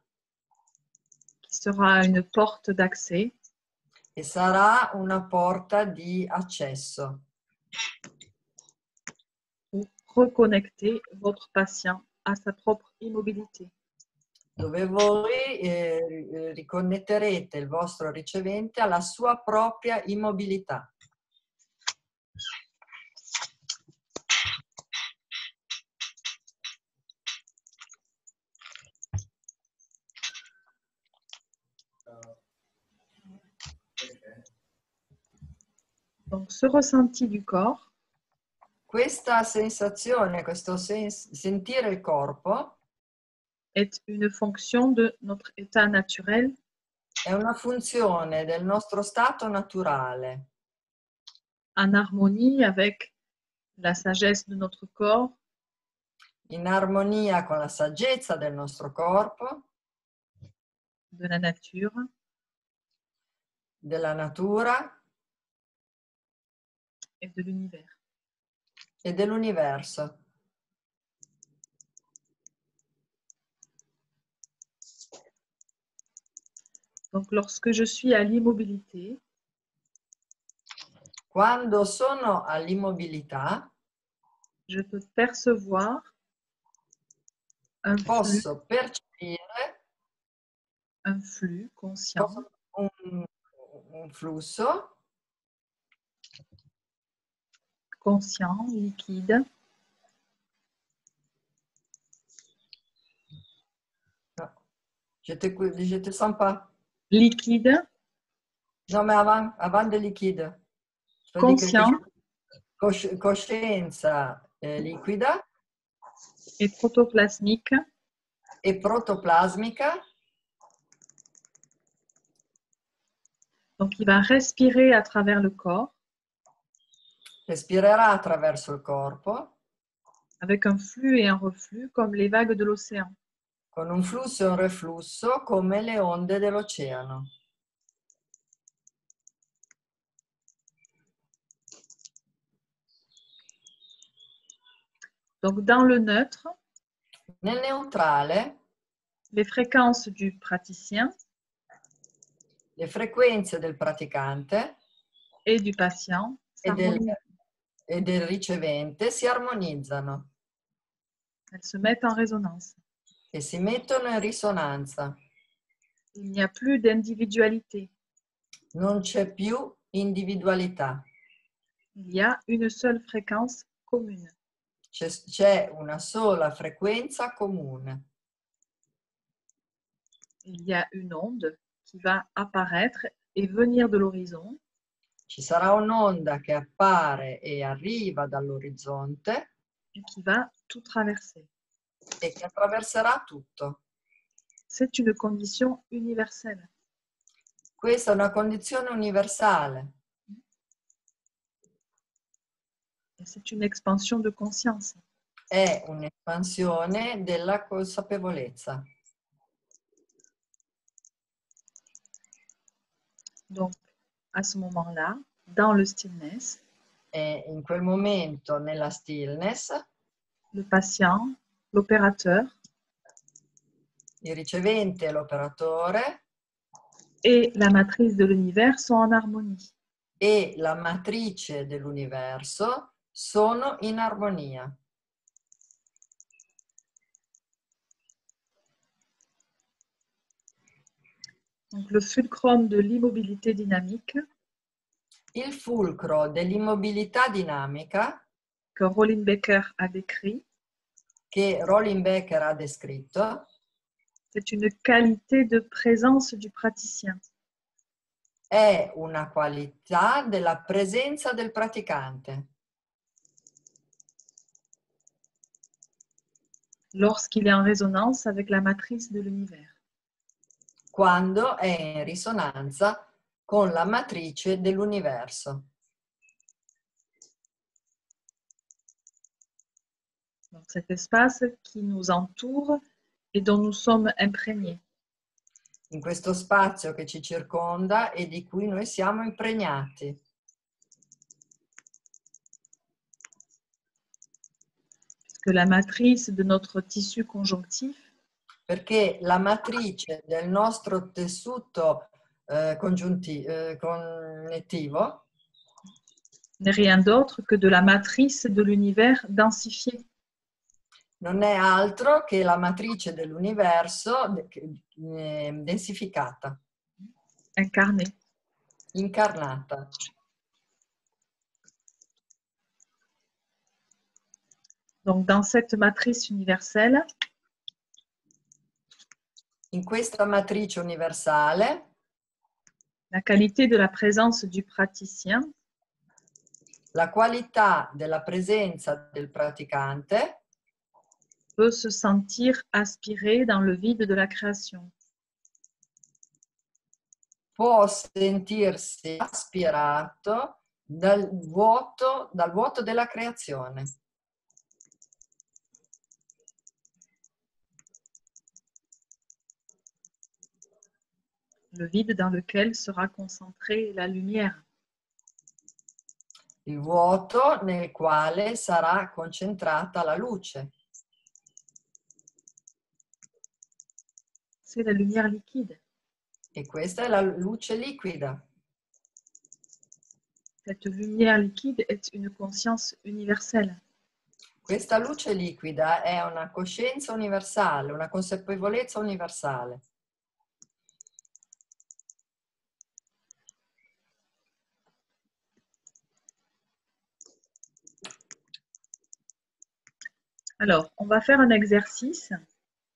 A: qui sera une porte d'accès
B: e sarà una porta di accesso
A: pour reconnecter votre patient à sa propre immobilité.
B: dove voi riconnetterete il vostro ricevente alla sua propria immobilità.
A: Donc, ce ressenti du corps
B: Questa sensazione, questo sentire il corpo
A: est une fonction de notre état naturel
B: è una funzione del nostro stato naturale,
A: en harmonie avec la sagesse de notre corps,
B: in armonia con la saggezza del nostro corpo,
A: de la nature,
B: della natura
A: et de l'univers.
B: e dell'universo.
A: Donc, lorsque je suis à l'immobilité,
B: Quando sono all'immobilità,
A: je peux percevoir un flux,
B: posso percepire
A: conscient
B: un flusso
A: conscient, liquide,
B: no, je te sens pas.
A: liquide,
B: Non, mais avant de liquide. Je veux dire
A: conscient
B: coscienza liquida
A: et protoplasmique
B: e protoplasmica.
A: Donc, il va respirer à travers le corps
B: Respirerà attraverso il corpo
A: avec un flux et un reflux comme les vagues de l'océan.
B: con un flusso e un reflusso come le onde dell'oceano.
A: Donc, dans le neutre,
B: Nel neutrale,
A: les fréquences du praticien
B: le frequenze del praticante
A: et du patient s'harmonisent.
B: e del ricevente si armonizzano
A: Elles se mettent en résonance.
B: e si mettono in risonanza.
A: Il n'y a plus d'individualité.
B: Non c'è più individualità.
A: Il y a une seule fréquence commune.
B: C'è una sola frequenza comune.
A: Il y a une onde qui va apparaître et venir de l'horizon
B: Ci sarà un'onda che appare e arriva dall'orizzonte
A: et qui va tout traverser.
B: e che attraverserà tutto.
A: C'est une condition universelle.
B: Questa è una condizione universale.
A: Et c'est une expansion de conscience.
B: È un'espansione della consapevolezza.
A: Donc, à ce moment-là, dans le stillness,
B: E in quel momento, nella stillness,
A: le patient, l'opérateur
B: il ricevente e l'operatore
A: et la matrice de l'univers sont en harmonie.
B: e la matrice dell'universo sono in armonia.
A: Donc, le fulcrum de l'immobilité dynamique
B: Il fulcro dell'immobilità dinamica
A: que Rollin Becker a décrit,
B: che Rollin Becker ha descritto
A: c'est une qualité de présence du praticien.
B: è una qualità della presenza del praticante.
A: Lorsqu'il est en résonance avec la matrice de l'univers.
B: Quando è in risonanza con la matrice dell'universo.
A: Donc, cet espace qui nous entoure et dont nous sommes imprégnés.
B: In questo spazio che ci circonda e di cui noi siamo impregnati.
A: Que la matrice de notre tissu conjonctif
B: Perché la matrice del nostro tessuto connettivo
A: n'est rien d'autre que de la matrice de l'univers densifié.
B: non è altro che la matrice dell'universo densificata,
A: Incarnée.
B: incarnata.
A: Donc, dans cette matrice universelle,
B: In questa matrice universale,
A: la qualité de la présence du praticien
B: la qualità della presenza del praticante
A: peut se sentir aspiré dans le vide de la création.
B: può sentirsi aspirato dal vuoto della creazione.
A: Le vide dans lequel sera concentrée la lumière.
B: Il vuoto nel quale sarà concentrata la luce.
A: C'est la lumière liquide.
B: E questa è la luce liquida.
A: Cette lumière liquide est une conscience universelle.
B: Questa luce liquida è una coscienza universale, una consapevolezza universale.
A: Alors, on va faire un exercice.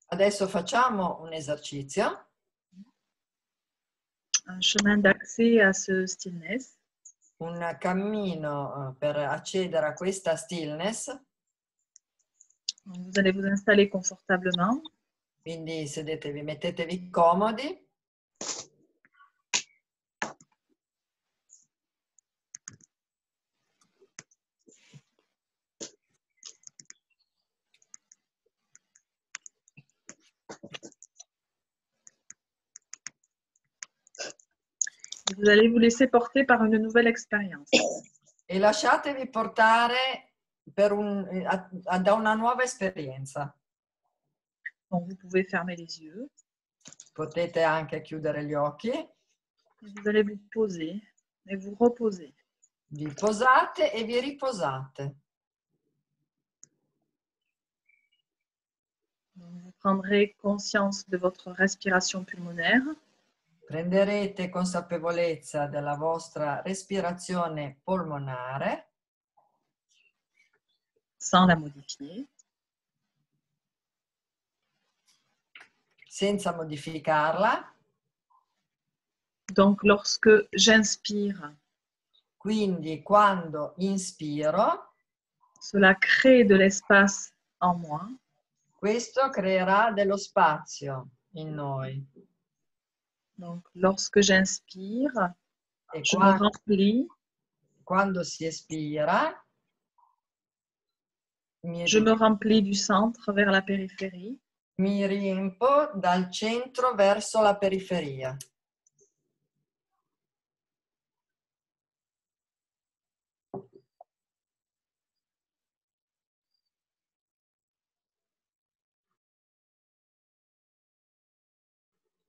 B: Adesso facciamo un esercizio.
A: Un chemin d'accès à ce stillness.
B: Un cammino per accedere a questa stillness.
A: Vous allez vous installer confortablement.
B: Quindi sedetevi, mettetevi comodi.
A: Vous allez vous laisser porter par une nouvelle expérience.
B: E lasciatevi portare da una nuova esperienza.
A: Donc, vous pouvez fermer les yeux.
B: Potete anche chiudere gli occhi.
A: Vous allez vous poser et vous reposer.
B: Vi posate e vi riposate.
A: Donc, vous prendrez conscience de votre respiration pulmonaire.
B: Prenderete consapevolezza della vostra respirazione polmonare.
A: Sans la modifier.
B: Senza modificarla.
A: Donc, lorsque j'inspire,
B: Quindi quando inspiro,
A: cela crée de l'espace en moi.
B: questo creerà dello spazio in noi.
A: Donc, lorsque j'inspire,
B: E
A: je me remplis,
B: quando si espira,
A: je me remplis du centre vers la périphérie.
B: mi riempo dal centro verso la periferia.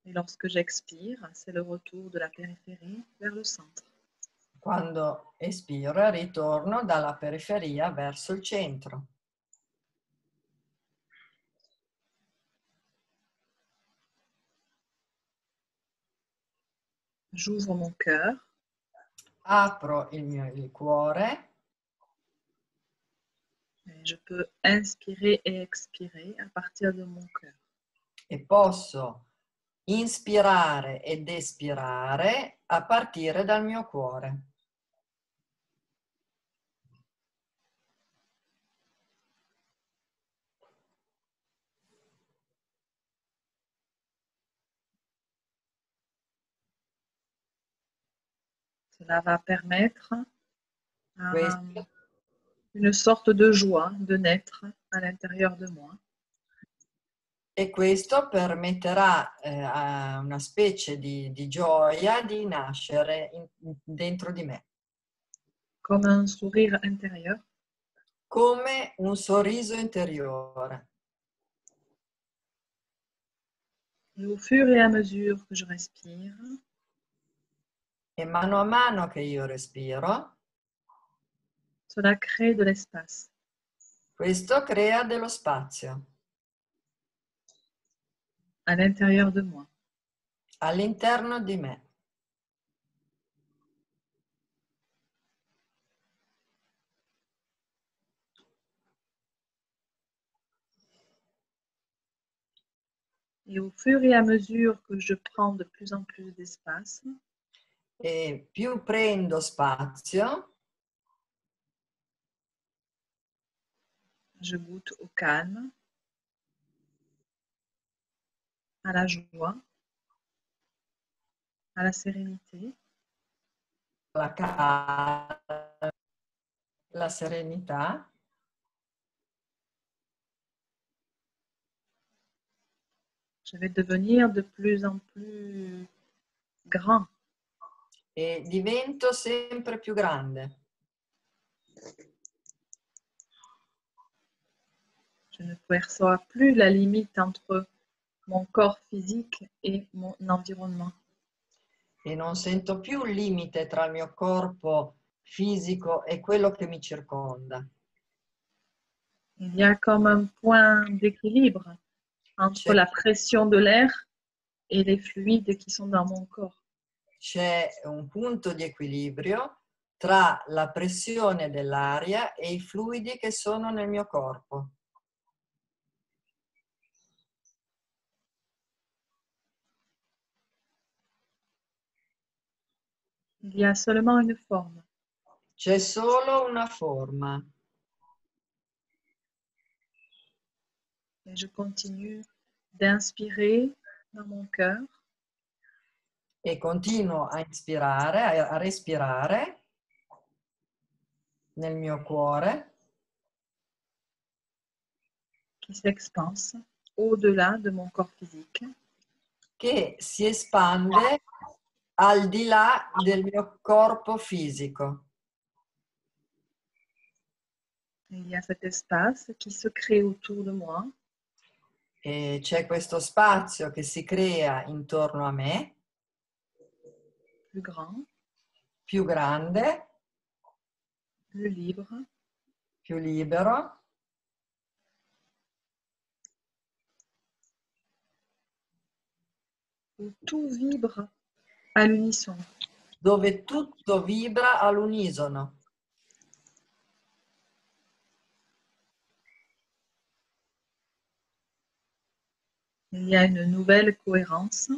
A: Et lorsque j'expire, c'est le retour de la périphérie vers le centre.
B: Quando espiro, ritorno dalla periferia verso il centro.
A: J'ouvre mon cœur.
B: Apro il cuore.
A: Et je peux inspirer et expirer à partir de mon cœur.
B: E posso inspirare ed espirare a partire dal mio cuore.
A: Cela va permettre à
B: Questo,
A: une sorte de joie de naître à l'intérieur de moi.
B: e questo permetterà a una specie di gioia di nascere dentro di me.
A: Comme un sourire intérieur.
B: Come un sorriso interiore.
A: Et au fur et à mesure que je respire,
B: E mano a mano che io respiro,
A: cela crée de l'espace.
B: questo crea dello spazio
A: À l'intérieur de moi.
B: all'interno di me.
A: Et au fur et à mesure que je prends de plus en plus d'espace,
B: E più prendo spazio,
A: je goûte au calme, à la joie, à la sérénité.
B: la calma, la serenità,
A: Je vais devenir de plus en plus grand.
B: e divento sempre più grande.
A: Je ne perçois plus la limite entre mon corps physique et mon environnement.
B: E non sento più il limite tra il mio corpo fisico e quello che mi circonda.
A: Il y a comme un point d'équilibre entre la pression de l'air et les fluides qui sont dans mon corps.
B: C'è un punto di equilibrio tra la pressione dell'aria e i fluidi che sono nel mio corpo.
A: Il y a seulement une forme.
B: C'è solo una forma.
A: Et je continue d'inspirer dans mon cœur.
B: E continuo a inspirare, a respirare nel mio cuore,
A: Qui s'expanse au-delà de mon corps physique.
B: che si espande al di là del mio corpo fisico.
A: Il y a cet espace qui se crée autour de moi.
B: E c'è questo spazio che si crea intorno a me,
A: Plus grand,
B: più grande,
A: plus libre,
B: più libero,
A: où tout vibre à l'unisson.
B: dove tutto vibra all'unisono.
A: Il y a une nouvelle cohérence.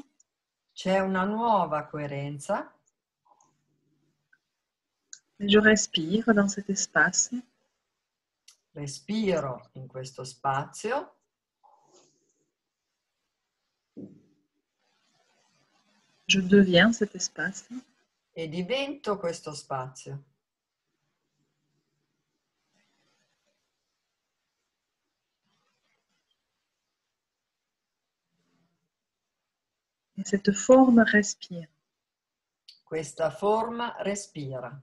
B: C'è una nuova coerenza.
A: Et je respire dans cet espace.
B: Respiro in questo spazio.
A: Je deviens cet espace.
B: E divento questo spazio.
A: Et cette forme respire.
B: Questa forma respira.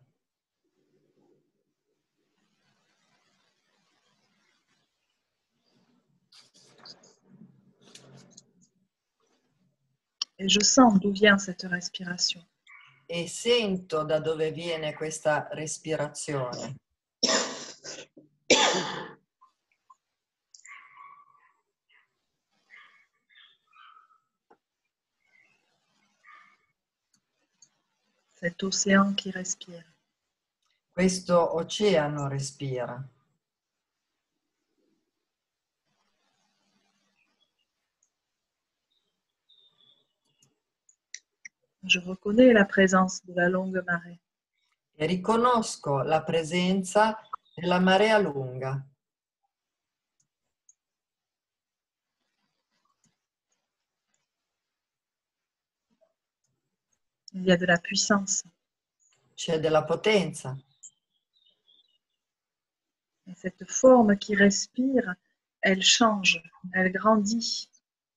A: Et je sens d'où vient cette respiration.
B: E sento da dove viene questa respirazione.
A: Cet océan qui respire.
B: Questo oceano respira.
A: Je reconnais la présence de la longue marée.
B: E riconosco la presenza della marea lunga.
A: Il y a de la puissance.
B: C'è della potenza.
A: Et cette forme qui respire, elle change, elle grandit.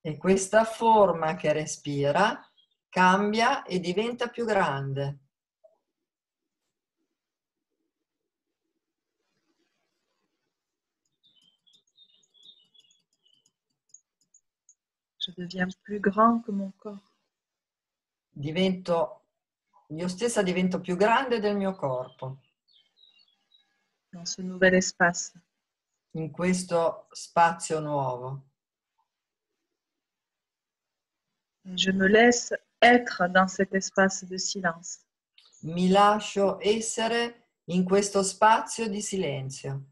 B: E questa forma che respira cambia e diventa più grande.
A: Je deviens plus grand que mon corps.
B: Io stessa divento più grande del mio corpo.
A: Dans ce nouvel espace.
B: In questo spazio nuovo.
A: Et je me laisse être dans cet espace de silence.
B: Mi lascio essere in questo spazio di silenzio.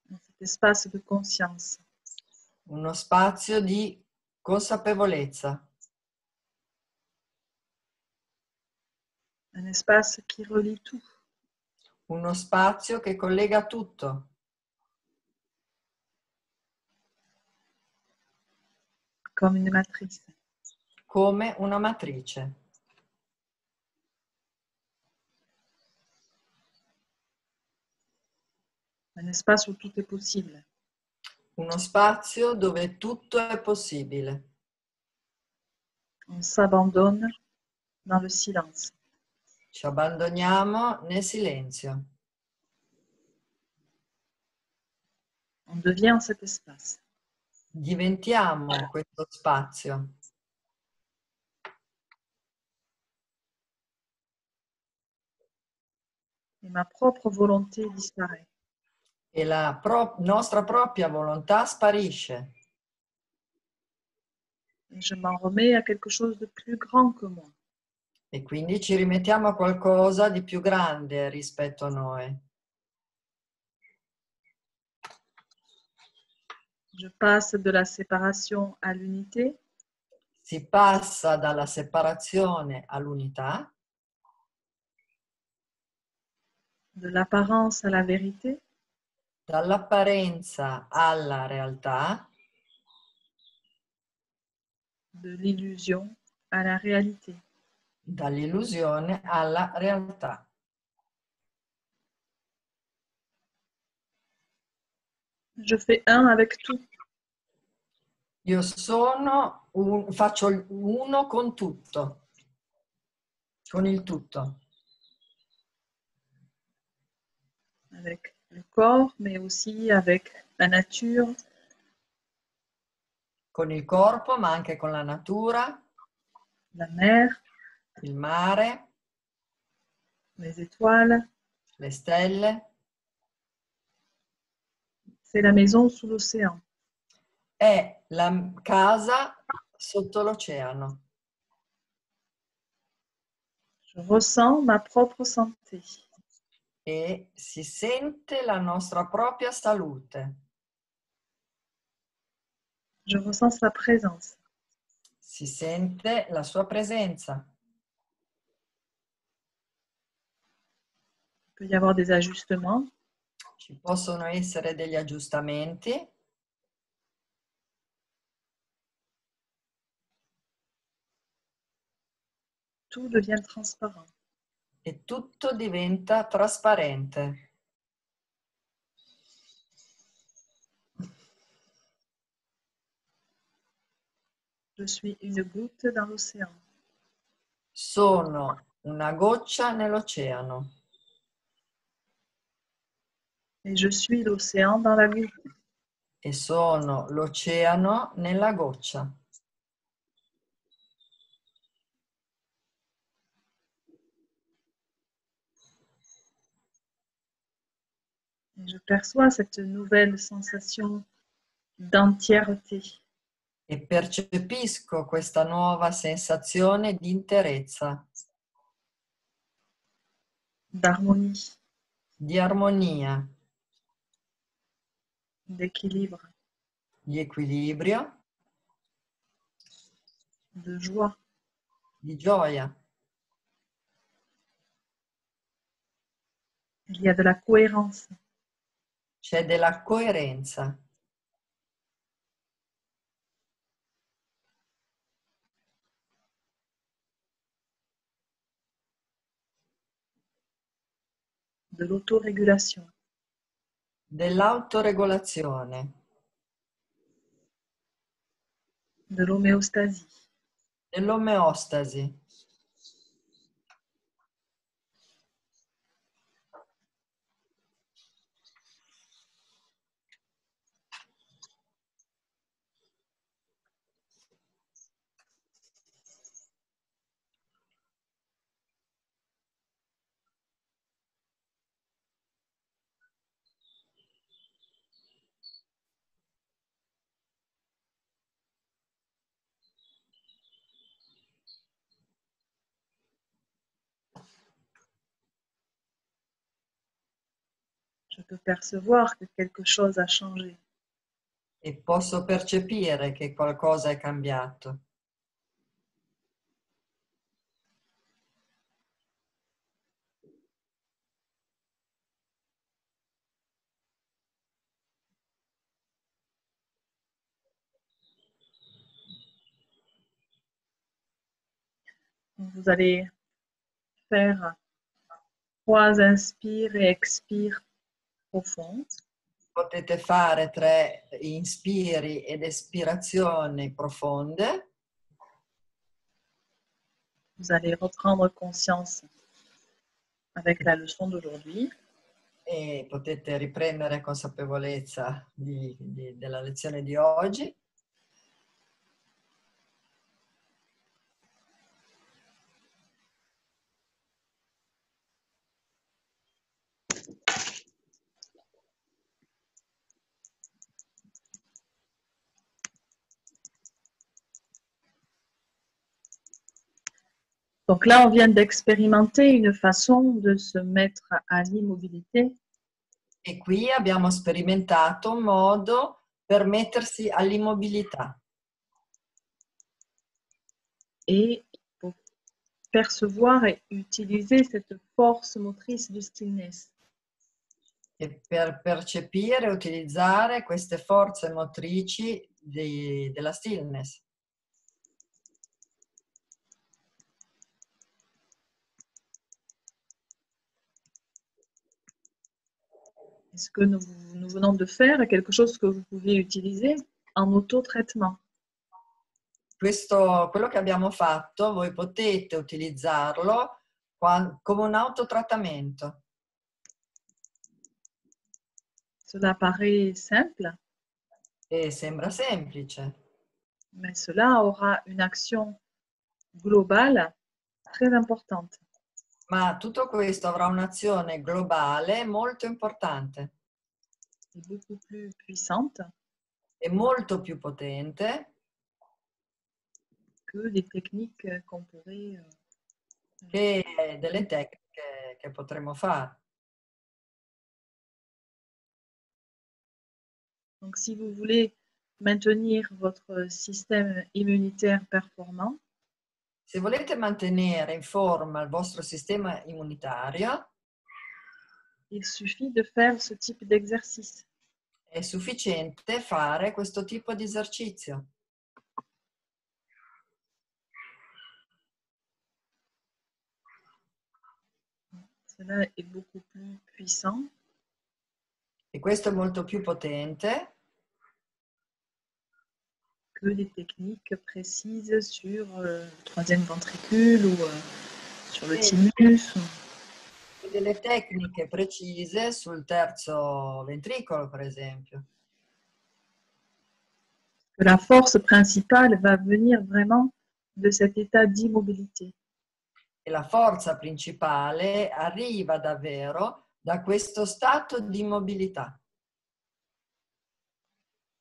A: Dans cet espace de conscience.
B: Uno spazio di consapevolezza.
A: Un espace qui relie tout.
B: Uno spazio che collega tutto.
A: Comme une matrice.
B: Come una matrice.
A: Un espace où tout est possible.
B: Uno spazio dove tutto è possibile.
A: On s'abandonne dans le silence.
B: Ci abbandoniamo nel silenzio.
A: On devient cet espace.
B: Diventiamo questo spazio.
A: Et ma propre volonté disparaît.
B: E la nostra propria volontà sparisce.
A: Et je m'en remets à quelque chose de plus grand que moi.
B: E quindi ci rimettiamo a qualcosa di più grande rispetto a noi.
A: Je passe de la séparation à l'unité.
B: Si passa dalla separazione all'unità,
A: De l'apparence à la vérité.
B: dall'apparenza alla realtà,
A: De l'illusion à la réalité.
B: dall'illusione alla realtà.
A: Je fais un avec tout.
B: Io faccio uno con tutto, con il tutto,
A: Avec le corps, mais aussi avec la nature,
B: con il corpo, ma anche con la natura,
A: la mer,
B: il mare,
A: les étoiles.
B: le stelle.
A: C'est la maison sous l'océan.
B: È la casa sotto l'oceano.
A: Je ressens ma propre santé.
B: E si sente la nostra propria salute.
A: Je ressens sa présence.
B: Si sente la sua presenza.
A: Il peut y avoir des ajustements.
B: Ci possono essere degli aggiustamenti.
A: tout devient transparent.
B: e tutto diventa trasparente.
A: Je suis une goutte dans l'océan.
B: Sono una goccia nell'oceano
A: Et je suis l'océan dans la goutte.
B: e sono l'oceano nella goccia.
A: Et je perçois cette nouvelle sensation d'entièreté.
B: E percepisco questa nuova sensazione di interezza,
A: d'harmonie,
B: di armonia,
A: d'équilibre,
B: di equilibrio,
A: de joie.
B: di gioia.
A: Il y a de la cohérence.
B: C'è della coerenza.
A: De l'autorégulation,
B: Dell'autoregolazione,
A: de l'homéostasie.
B: dell'omeostasi.
A: Je peux percevoir que quelque chose a changé.
B: E posso percepire che qualcosa è cambiato.
A: Vous allez faire 3 inspires et expires profonds.
B: Potete fare 3 inspiri ed espirazioni profonde.
A: Vous allez reprendre conscience avec la leçon d'aujourd'hui.
B: E potete riprendere consapevolezza della lezione di oggi.
A: Donc là, on vient d'expérimenter une façon de se mettre à l'immobilité
B: E qui abbiamo sperimentato un modo per mettersi all'immobilità
A: et pour percevoir et utiliser cette force motrice du stillness.
B: e per percepire e utilizzare queste forze motrici della stillness.
A: Et ce que nous venons de faire est quelque chose que vous pouvez utiliser en auto-traitement.
B: Quello che abbiamo fatto, voi potete utilizzarlo come un autotrattamento.
A: Cela paraît simple,
B: E sembra semplice,
A: mais cela aura une action globale très importante.
B: ma tutto questo avrà un'azione globale molto importante
A: Et beaucoup plus puissante
B: e molto più potente
A: que les techniques qu'on pourrait
B: che delle tecniche che potremo fare.
A: Donc, si vous voulez maintenir votre système immunitaire performant,
B: Se volete mantenere in forma il vostro sistema immunitario,
A: il suffit de faire ce type d'exercice.
B: è sufficiente fare questo tipo di esercizio.
A: Cela est beaucoup plus puissant
B: e questo è molto più potente
A: que les techniques précises sur le troisième ventricule ou sur le thymus.
B: e delle tecniche precise sul terzo ventricolo, per esempio.
A: La force principale va venir vraiment de cet état d'immobilité.
B: E la forza principale arriva davvero da questo stato di immobilità.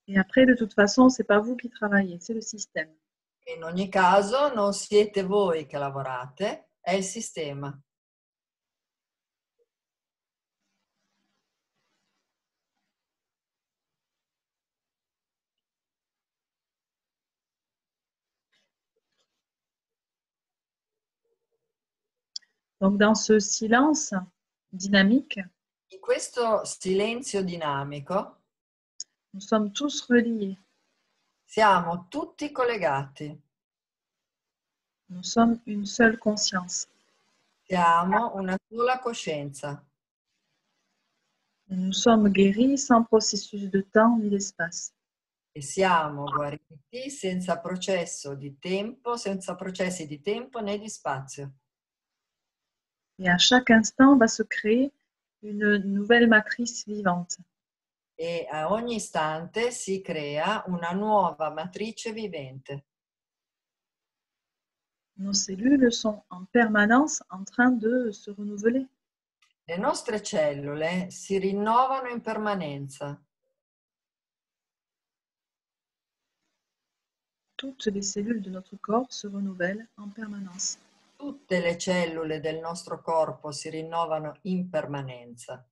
A: Et après, de toute façon, c'est pas vous qui travaillez, c'est le système.
B: In ogni caso non siete voi che lavorate, è il sistema.
A: Donc, dans ce silence dynamique,
B: In questo silenzio dinamico
A: nous sommes tous reliés.
B: siamo tutti collegati.
A: Nous sommes une seule conscience.
B: Siamo una sola coscienza.
A: Nous sommes guéris sans processus de temps ni d'espace.
B: E siamo guariti senza processo di tempo, senza processi di tempo né di spazio.
A: Et à chaque instant va se créer une nouvelle matrice vivante.
B: E a ogni istante si crea una nuova matrice vivente.
A: Nos cellules sont en permanence en train de se renouveler.
B: Le nostre cellule si rinnovano in permanenza.
A: Toutes les cellules de notre corps se renouvellent en permanence.
B: Tutte le cellule del nostro corpo si rinnovano in permanenza.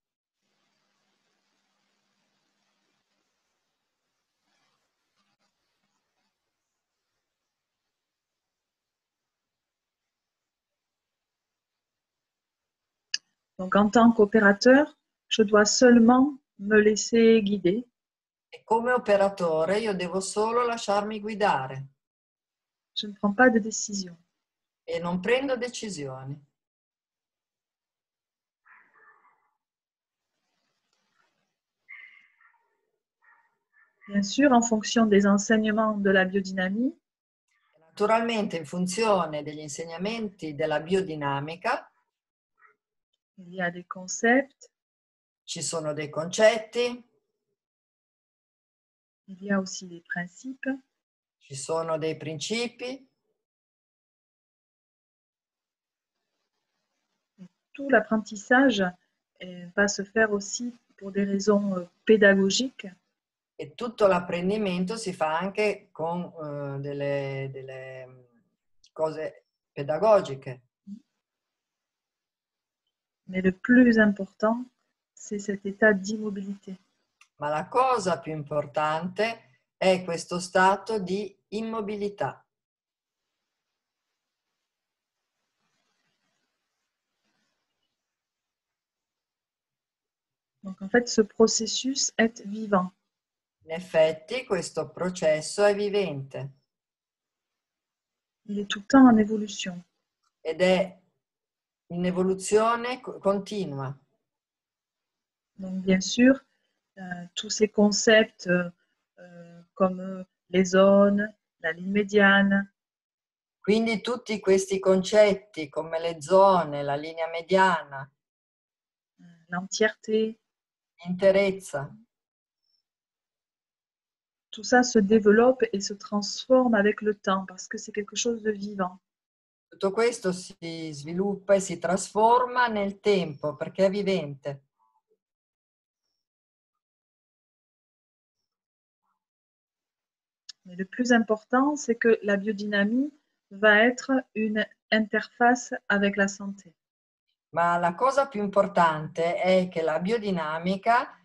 A: Donc, en tant qu'opérateur, je dois seulement me laisser guider.
B: E come operatore io devo solo lasciarmi guidare
A: Je ne prends pas de décision.
B: e non prendo decisioni.
A: Bien sûr, en fonction des enseignements de la biodynamie,
B: Naturalmente, in funzione degli insegnamenti della biodinamica,
A: il y a des concepts,
B: ci sono dei concetti,
A: il y a aussi des principes.
B: ci sono dei principi.
A: Tout l'apprentissage va se faire aussi pour des raisons pédagogiques.
B: E tutto l'apprendimento si fa anche con delle cose pedagogiche.
A: Mais le plus important, c'est cet état d'immobilité.
B: Ma la cosa più importante è questo stato di immobilità.
A: Donc en fait, ce processus est vivant.
B: In effetti, questo processo è vivente
A: Il est tout le temps en évolution.
B: ed è in evoluzione continua.
A: Donc bien sûr, tous ces concepts comme les zones, la ligne médiane,
B: Quindi tutti questi concetti come le zone, la linea mediana,
A: l'entièreté,
B: l'interezza,
A: tout ça se développe et se transforme avec le temps parce que c'est quelque chose de vivant.
B: tutto questo si sviluppa e si trasforma nel tempo perché è vivente.
A: Mais le plus important, c'est que la biodynamie va être une interface avec la santé.
B: Ma la cosa più importante è che la biodinamica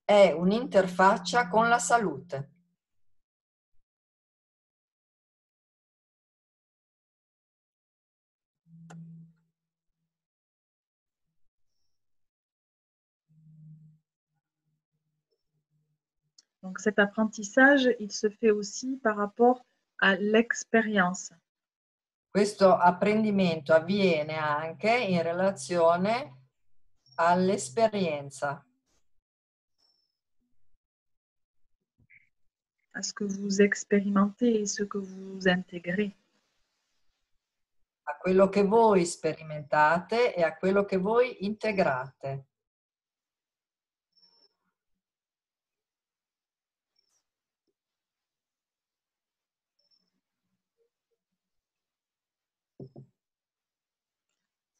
B: è un'interfaccia con la salute.
A: Donc cet apprentissage, il se fait aussi par rapport à l'expérience.
B: Questo apprendimento avviene anche in relazione all'esperienza,
A: à ce que vous expérimentez et ce que vous intégrez.
B: a quello che voi sperimentate e a quello che voi integrate.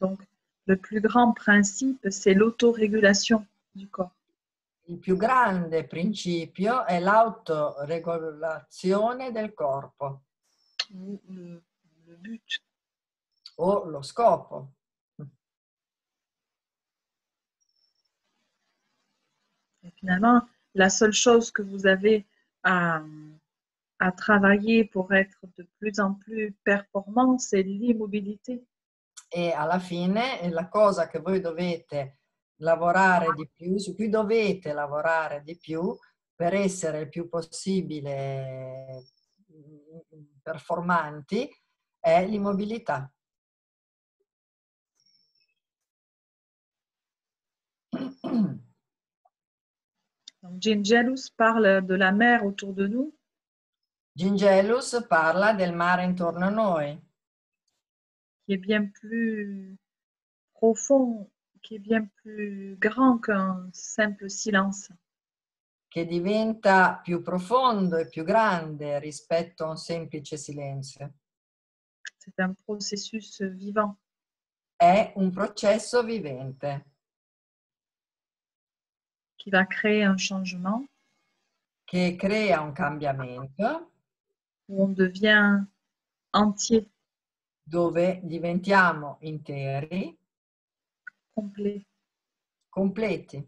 A: Donc, le plus grand principe, c'est l'autorégulation du corps.
B: Il più grande principio è l'autoregolazione del corpo
A: Ou le but.
B: o lo scopo.
A: Et finalement, la seule chose que vous avez à travailler pour être de plus en plus performant, c'est l'immobilité.
B: E alla fine la cosa che voi dovete lavorare di più, su cui dovete lavorare di più per essere il più possibile performanti, è l'immobilità.
A: Donc, Gingelus parle de la mer autour de nous,
B: Gingelus parla del mare intorno a noi,
A: qui est bien plus profond, qui est bien plus grand qu'un simple silence.
B: che diventa più profondo e più grande rispetto a un semplice silenzio.
A: C'est un processus vivant
B: È un processo vivente
A: qui va créer un changement
B: che crea un cambiamento
A: où on devient entier,
B: dove diventiamo interi,
A: complet,
B: completi,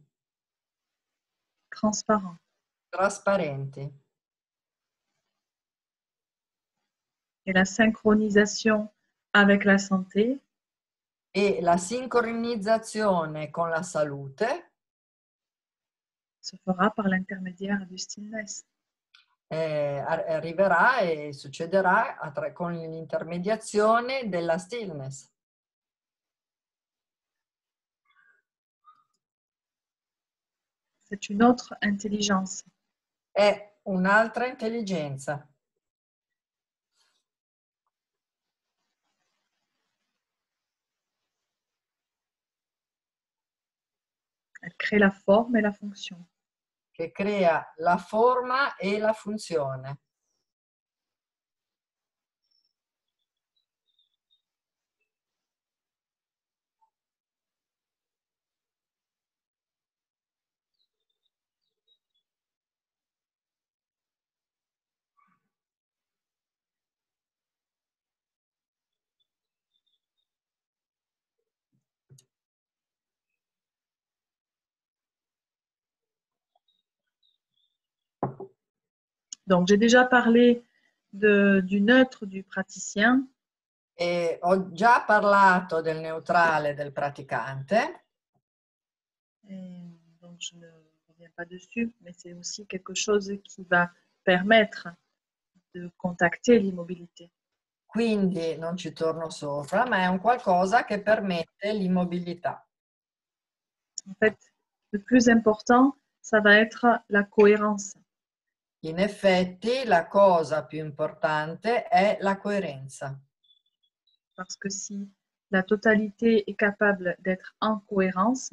A: transparent.
B: trasparenti.
A: Et la synchronisation avec la santé
B: E la sincronizzazione con la salute
A: se fera par l'intermédiaire du stillness.
B: arriverà e succederà con l'intermediazione della stillness.
A: C'est une autre intelligence.
B: È un'altra intelligenza.
A: Elle crée la forme et la fonction.
B: Che crea la forma e la funzione.
A: Donc, j'ai déjà parlé du neutre du praticien.
B: E ho già parlato del neutrale del praticante.
A: Et donc, je ne reviens pas dessus, mais c'est aussi quelque chose qui va permettre de contacter l'immobilité.
B: Quindi non ci torno sopra, ma è un qualcosa che permette l'immobilità.
A: En fait, le plus important, ça va être la cohérence.
B: In effetti, la cosa più importante è la coerenza.
A: Parce que si la totalité est capable d'être en cohérence,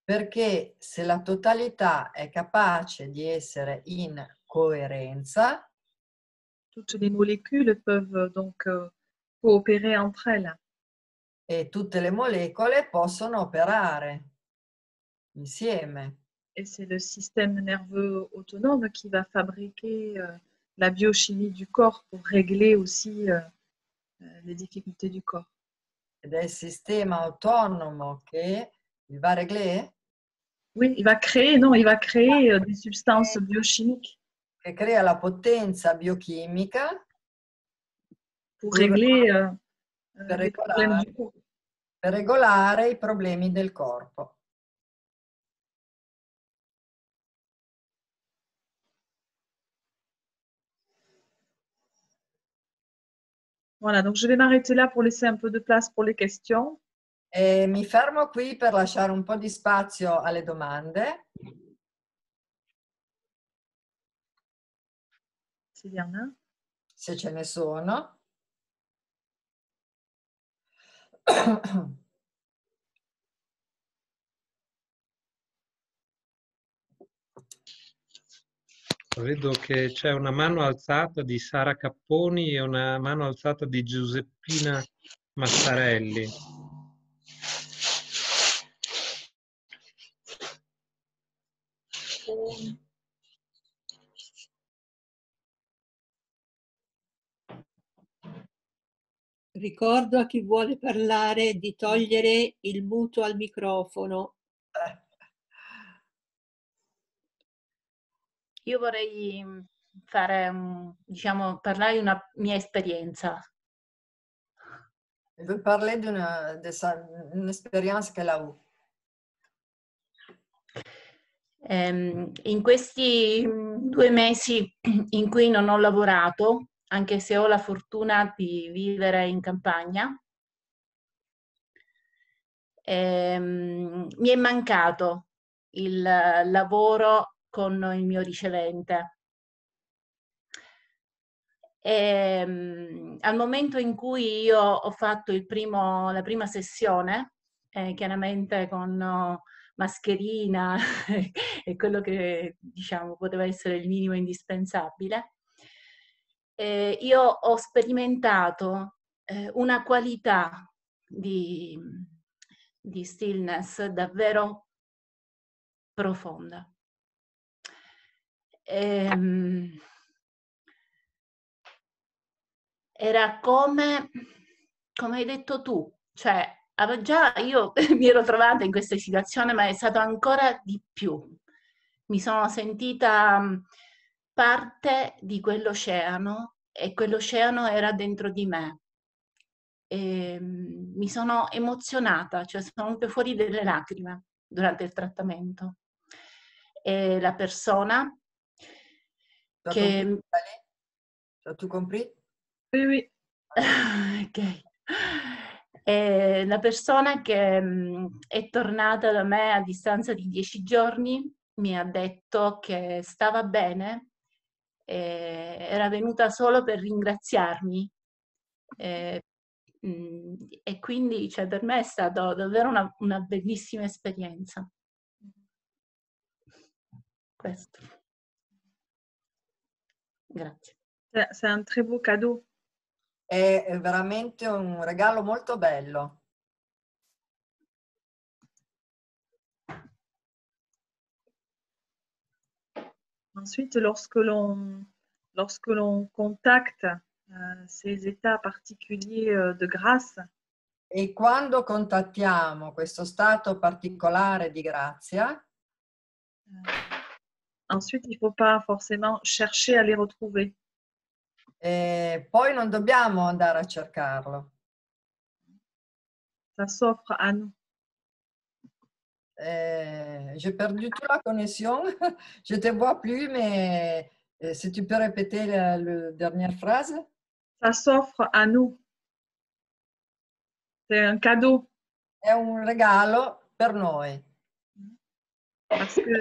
B: Perché se la totalità è capace di essere in coerenza,
A: toutes les molécules peuvent donc coopérer entre elles.
B: e tutte le molecole possono operare insieme.
A: Et c'est le système nerveux autonome qui va fabriquer la biochimie du corps pour régler aussi les difficultés du corps.
B: Ed è il sistema autonomo che il va régler,
A: Oui, il va créer, non, il va créer des substances biochimiques
B: che crea la potenza biochimica
A: pour régler
B: per
A: les problèmes du corps.
B: per regolare i problemi del corpo.
A: Voilà, donc je vais m'arrêter là pour laisser un peu de place pour les questions.
B: E mi fermo qui per lasciare un po' di spazio alle domande.
A: S'il y en a.
B: Se ce ne sono.
D: Vedo che c'è una mano alzata di Sara Capponi e una mano alzata di Giuseppina Massarelli.
E: Ricordo a chi vuole parlare di togliere il muto al microfono.
F: Io vorrei fare, diciamo, parlare di una mia esperienza.
B: Je veux parler d'une expérience qu'elle a eue.
F: In questi 2 mesi in cui non ho lavorato, anche se ho la fortuna di vivere in campagna, mi è mancato il lavoro con il mio ricevente. Al momento in cui io ho fatto la prima sessione, chiaramente con mascherina e quello che diciamo poteva essere il minimo indispensabile, io ho sperimentato una qualità di stillness davvero profonda. Era come hai detto tu, cioè già io mi ero trovata in questa situazione, ma è stato ancora di più. Mi sono sentita parte di quell'oceano e quell'oceano era dentro di me. Mi sono emozionata, cioè sono venute fuori delle lacrime durante il trattamento. E la persona che...
B: Tu compris?
A: Oui, oui.
F: Ok. La persona che è tornata da me a distanza di 10 giorni mi ha detto che stava bene, era venuta solo per ringraziarmi. E quindi cioè, per me è stata davvero una bellissima esperienza. Questo. Grazie.
A: C'est un très beau cadeau.
B: È veramente un regalo molto bello.
A: Ensuite, lorsque l'on contacte ces états particuliers de grâce,
B: E quando contattiamo questo stato particolare di grazia,
A: ensuite, il ne faut pas forcément chercher à les retrouver.
B: poi non dobbiamo andare a cercarlo.
A: Ça s'offre à nous.
B: J'ai perdu toute la connexion. Je te vois plus, mais si tu peux répéter la dernière phrase.
A: Ça s'offre à nous. C'est un cadeau.
B: È un regalo per noi.
A: Parce que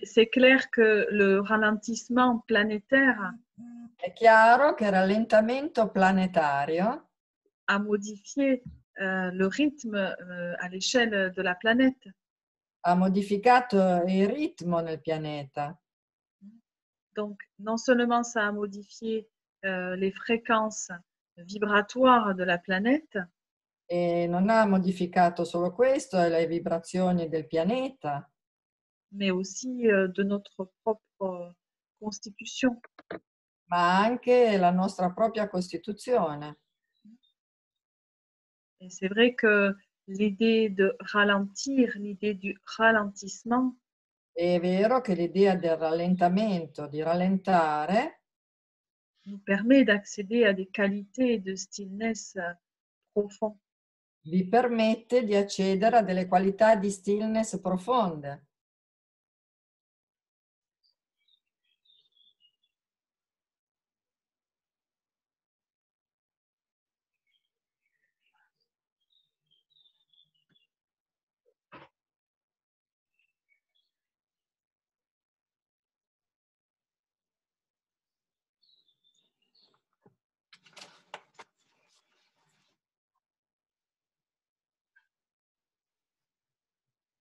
A: c'est clair que le ralentissement planétaire
B: È chiaro che il rallentamento planetario
A: a modifié le rythme à l'échelle de la planète.
B: ha modificato il ritmo nel pianeta.
A: Donc, non seulement ça a modifié les fréquences vibratoires de la planète,
B: E non ha modificato solo questo, le vibrazioni del pianeta,
A: mais aussi de notre propre constitution.
B: ma anche la nostra propria costituzione.
A: Et c'est vrai que l'idée de ralentir, l'idée du ralentissement,
B: È vero che l'idea del rallentamento, di rallentare,
A: nous permet d'accéder à des qualités de stillness profond.
B: vi permette di accedere a delle qualità di stillness profonde.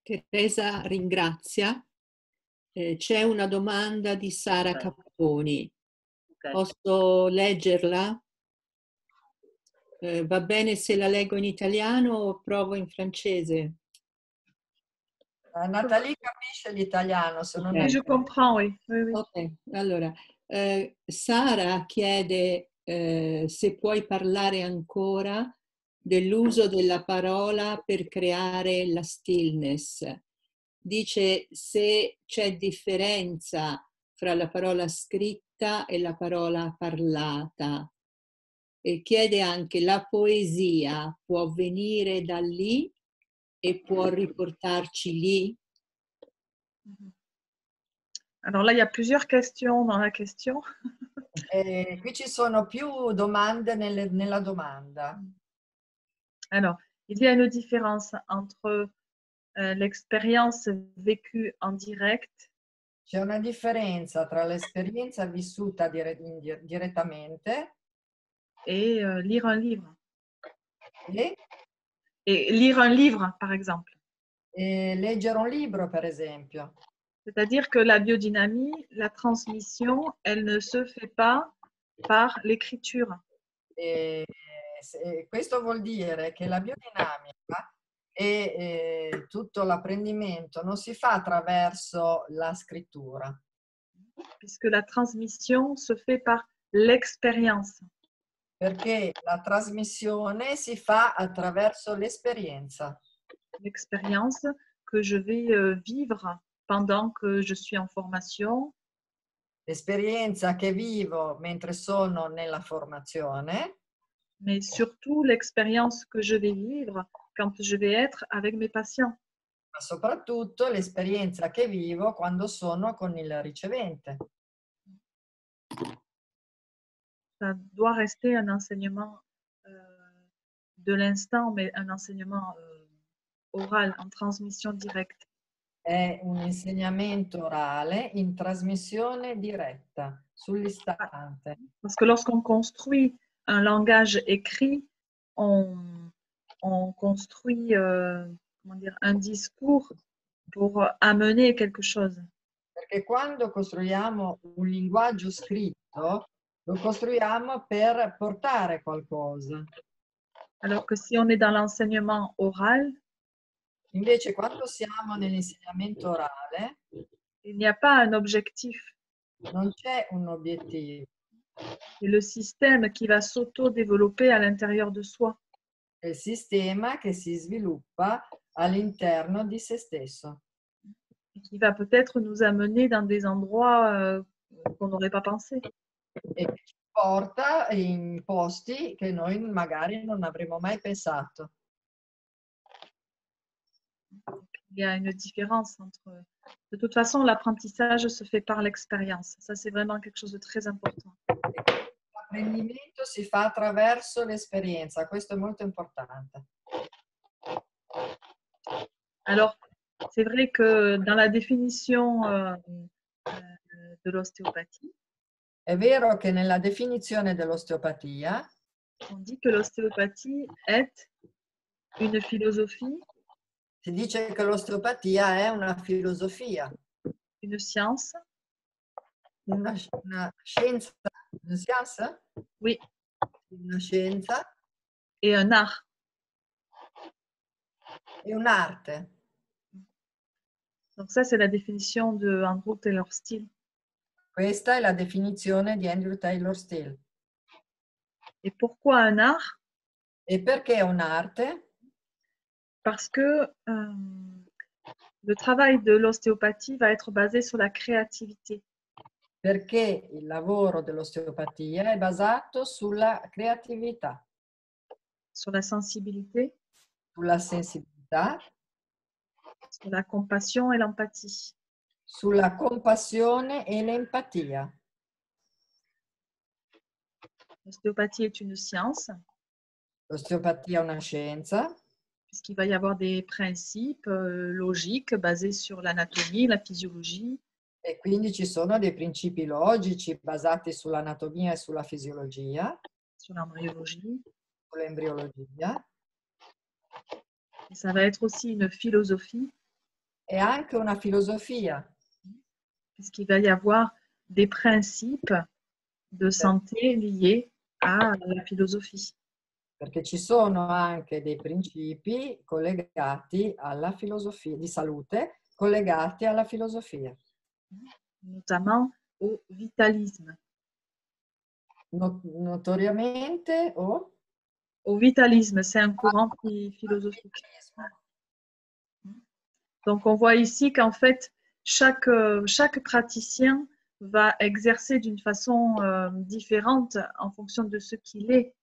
E: Teresa ringrazia. C'è una domanda di Sara
C: Ok.
E: Capponi.
C: Ok.
E: Posso leggerla? Va bene se la leggo in italiano o provo in francese?
B: Nathalie capisce l'italiano, se non
E: Ok.
A: Oui, je comprends, oui. Oui, oui.
E: Ok, allora, Sara chiede se puoi parlare ancora dell'uso della parola per creare la stillness. Dice se c'è differenza fra la parola scritta e la parola parlata. E chiede anche la poesia può venire da lì e può riportarci lì?
A: Alors là, il y a plusieurs questions dans la question.
B: Qui ci sono più domande nella domanda.
A: Alors, il y a une différence entre l'expérience vécue en direct
B: C'è una differenza tra l'esperienza vissuta direttamente
A: et lire un livre.
B: e,
A: Et lire un livre, par exemple.
B: e leggere un libro, per esempio.
A: C'est-à-dire que la biodynamie, la transmission, elle ne se fait pas par l'écriture.
B: E questo vuol dire che la biodinamica e tutto l'apprendimento non si fa attraverso la scrittura,
A: Puisque la transmission se fait par l'expérience.
B: perché la trasmissione si fa attraverso l'esperienza.
A: L'expérience que je vais vivre pendant que je suis en formation,
B: L'esperienza che vivo mentre sono nella formazione,
A: mais surtout l'expérience que je vais vivre quand je vais être avec mes patients.
B: ma soprattutto l'esperienza che vivo quando sono con il ricevente.
A: Ça doit rester un enseignement de l'instant, mais un enseignement oral, en transmission directe.
B: È un insegnamento orale in trasmissione diretta, sull'istante.
A: Parce que lorsqu'on construit un langage écrit, on construit comment dire, un discours pour amener quelque chose.
B: Perché quando costruiamo un linguaggio scritto, lo costruiamo per portare qualcosa.
A: Alors que si on est dans l'enseignement oral,
B: Invece, quando siamo nell'insegnamento orale,
A: il n'y a pas un objectif.
B: non c'è un obiettivo.
A: C'est le système qui va s'auto-développer à l'intérieur de soi.
B: È il sistema che si sviluppa all'interno di se stesso
A: Et qui va peut-être nous amener dans des endroits qu'on n'aurait pas pensé.
B: e che ci porta in posti che noi magari non avremmo mai pensato.
A: Il y a une différence entre... De toute façon, l'apprentissage se fait par l'expérience. Ça, c'est vraiment quelque chose de très important.
B: L'apprendimento si fa attraverso l'esperienza, questo è molto importante.
A: Alors, c'est vrai que dans la définition de l'ostéopathie,
B: È vero che nella definizione dell'osteopatia
A: on dit que l'ostéopathie est une philosophie,
B: si dice che l'osteopatia è una filosofia,
A: une science,
B: una scienza, una scienza?
A: oui,
B: Una scienza
A: et un art.
B: e un'arte.
A: Donc ça, c'est la définition de Andrew Taylor Still.
B: Questa è la definizione di Andrew Taylor Still.
A: Et pourquoi un art?
B: E perché un'arte?
A: Parce que le travail de l'ostéopathie va être basé sur la créativité.
B: Perché il lavoro dell'osteopatia è basato sulla creatività,
A: Sur la sensibilité,
B: sulla sensibilità,
A: sur la compassion et l'empathie.
B: sulla compassione e l'empatia.
A: L'ostéopathie est une science,
B: L'osteopatia è una scienza,
A: puisqu'il va y avoir des principes logiques basés sur l'anatomie, la physiologie,
B: e quindi ci sono dei principi logici basati sull'anatomia e sulla fisiologia,
A: sur l'embryologie.
B: sull'embriologia,
A: Et ça va être aussi une philosophie,
B: e anche una filosofia.
A: Puisqu'il va y avoir des principes de santé liés alla philosophie.
B: Perché ci sono anche dei principi collegati alla filosofia di salute, collegati alla filosofia.
A: Notamment au vitalisme.
B: Notoriamente
A: Au vitalisme, c'est un courant philosophique. Donc on voit ici qu'en fait, chaque praticien va exercer d'une façon différente en fonction de ce qu'il est.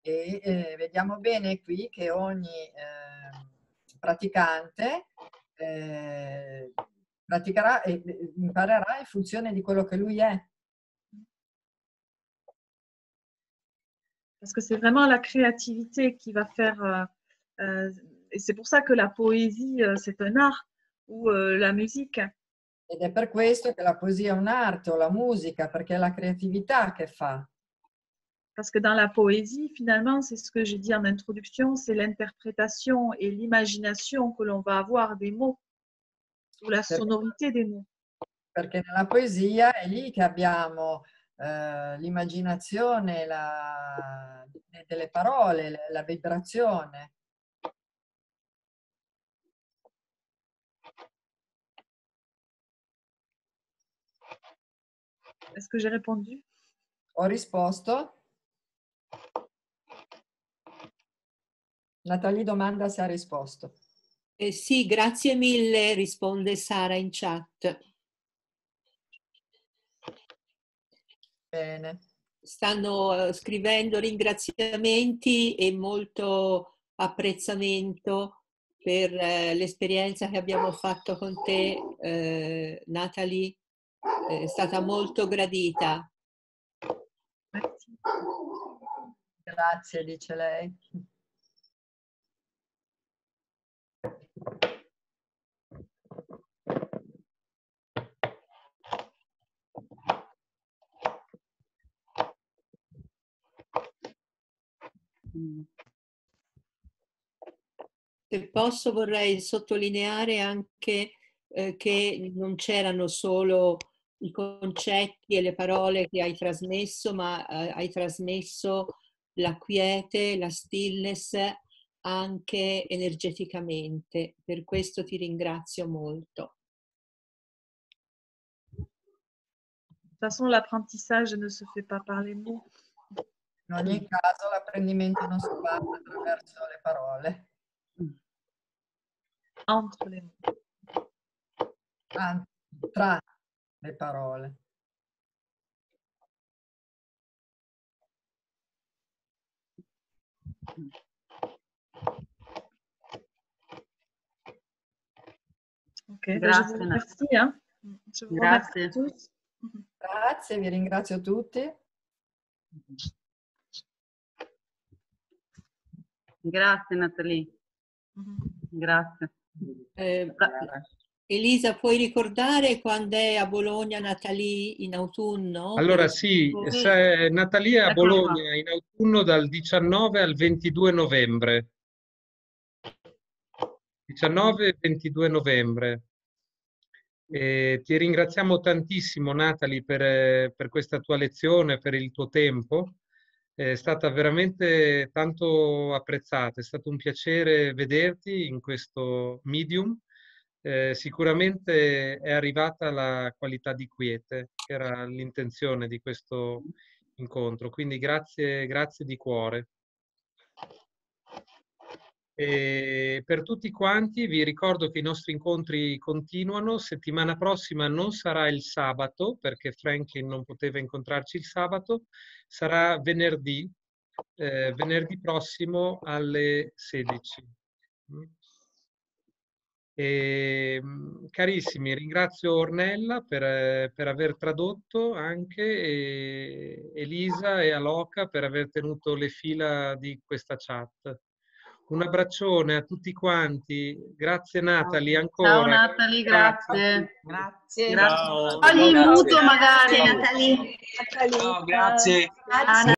B: E vediamo bene qui che ogni praticante praticherà e imparerà in funzione di quello che lui è.
A: Parce que c'est vraiment la créativité qui va faire... et c'est pour ça que la poésie, c'est un art, ou la musique.
B: Ed è per questo che la poesia è un'arte, o la musica, perché è la creatività che fa.
A: Parce que dans la poésie, finalement, c'est ce que j'ai dit en introduction, c'est l'interprétation et l'imagination que l'on va avoir des mots, ou la sonorité des mots.
B: Perché nella poesia è lì che abbiamo l'immaginazione delle parole, la vibrazione.
A: Est-ce que j'ai répondu?
B: Ho risposto? Natalie domanda se ha risposto.
E: Sì, grazie mille, risponde Sara in chat.
B: Bene.
E: Stanno scrivendo ringraziamenti e molto apprezzamento per l'esperienza che abbiamo fatto con te, Natalie. È stata molto gradita.
B: Grazie, dice lei.
E: Se posso vorrei sottolineare anche che non c'erano solo i concetti e le parole che hai trasmesso, ma hai trasmesso la quiete, la stillness anche energeticamente. Per questo ti ringrazio molto.
A: De toute façon, l'apprentissage ne se fait pas par les mots.
B: In ogni caso l'apprendimento non si fa attraverso le parole.
A: Entre les mots.
B: Anzi, tra le parole.
A: Ok,
C: Grazie,
A: je vous remercie. Hein. Je vous
C: Grazie.
A: remercie tous.
B: Grazie, vi ringrazio tutti.
C: Grazie Natalie. Grazie.
E: Elisa, puoi ricordare quando è a Bologna Natalie in autunno?
D: Allora sì, Natalie è a Bologna in autunno dal 19 al 22 novembre. 19 e 22 novembre. E ti ringraziamo tantissimo Natalie per questa tua lezione, per il tuo tempo. È stata veramente tanto apprezzata, è stato un piacere vederti in questo medium. Sicuramente è arrivata la qualità di quiete, che era l'intenzione di questo incontro, quindi grazie di cuore. E per tutti quanti vi ricordo che i nostri incontri continuano. Settimana prossima non sarà il sabato, perché Franklin non poteva incontrarci il sabato, sarà venerdì prossimo alle 16. E, carissimi, ringrazio Ornella per aver tradotto anche, e Elisa e Aloca per aver tenuto le fila di questa chat. Un abbraccione a tutti quanti. Grazie Natalie ancora.
C: Ciao Natalie, grazie.
B: Grazie.
C: Grazie.
G: Ciao.
C: Togli il muto magari.
H: Grazie Natalie.
G: Ciao, grazie.
H: Grazie.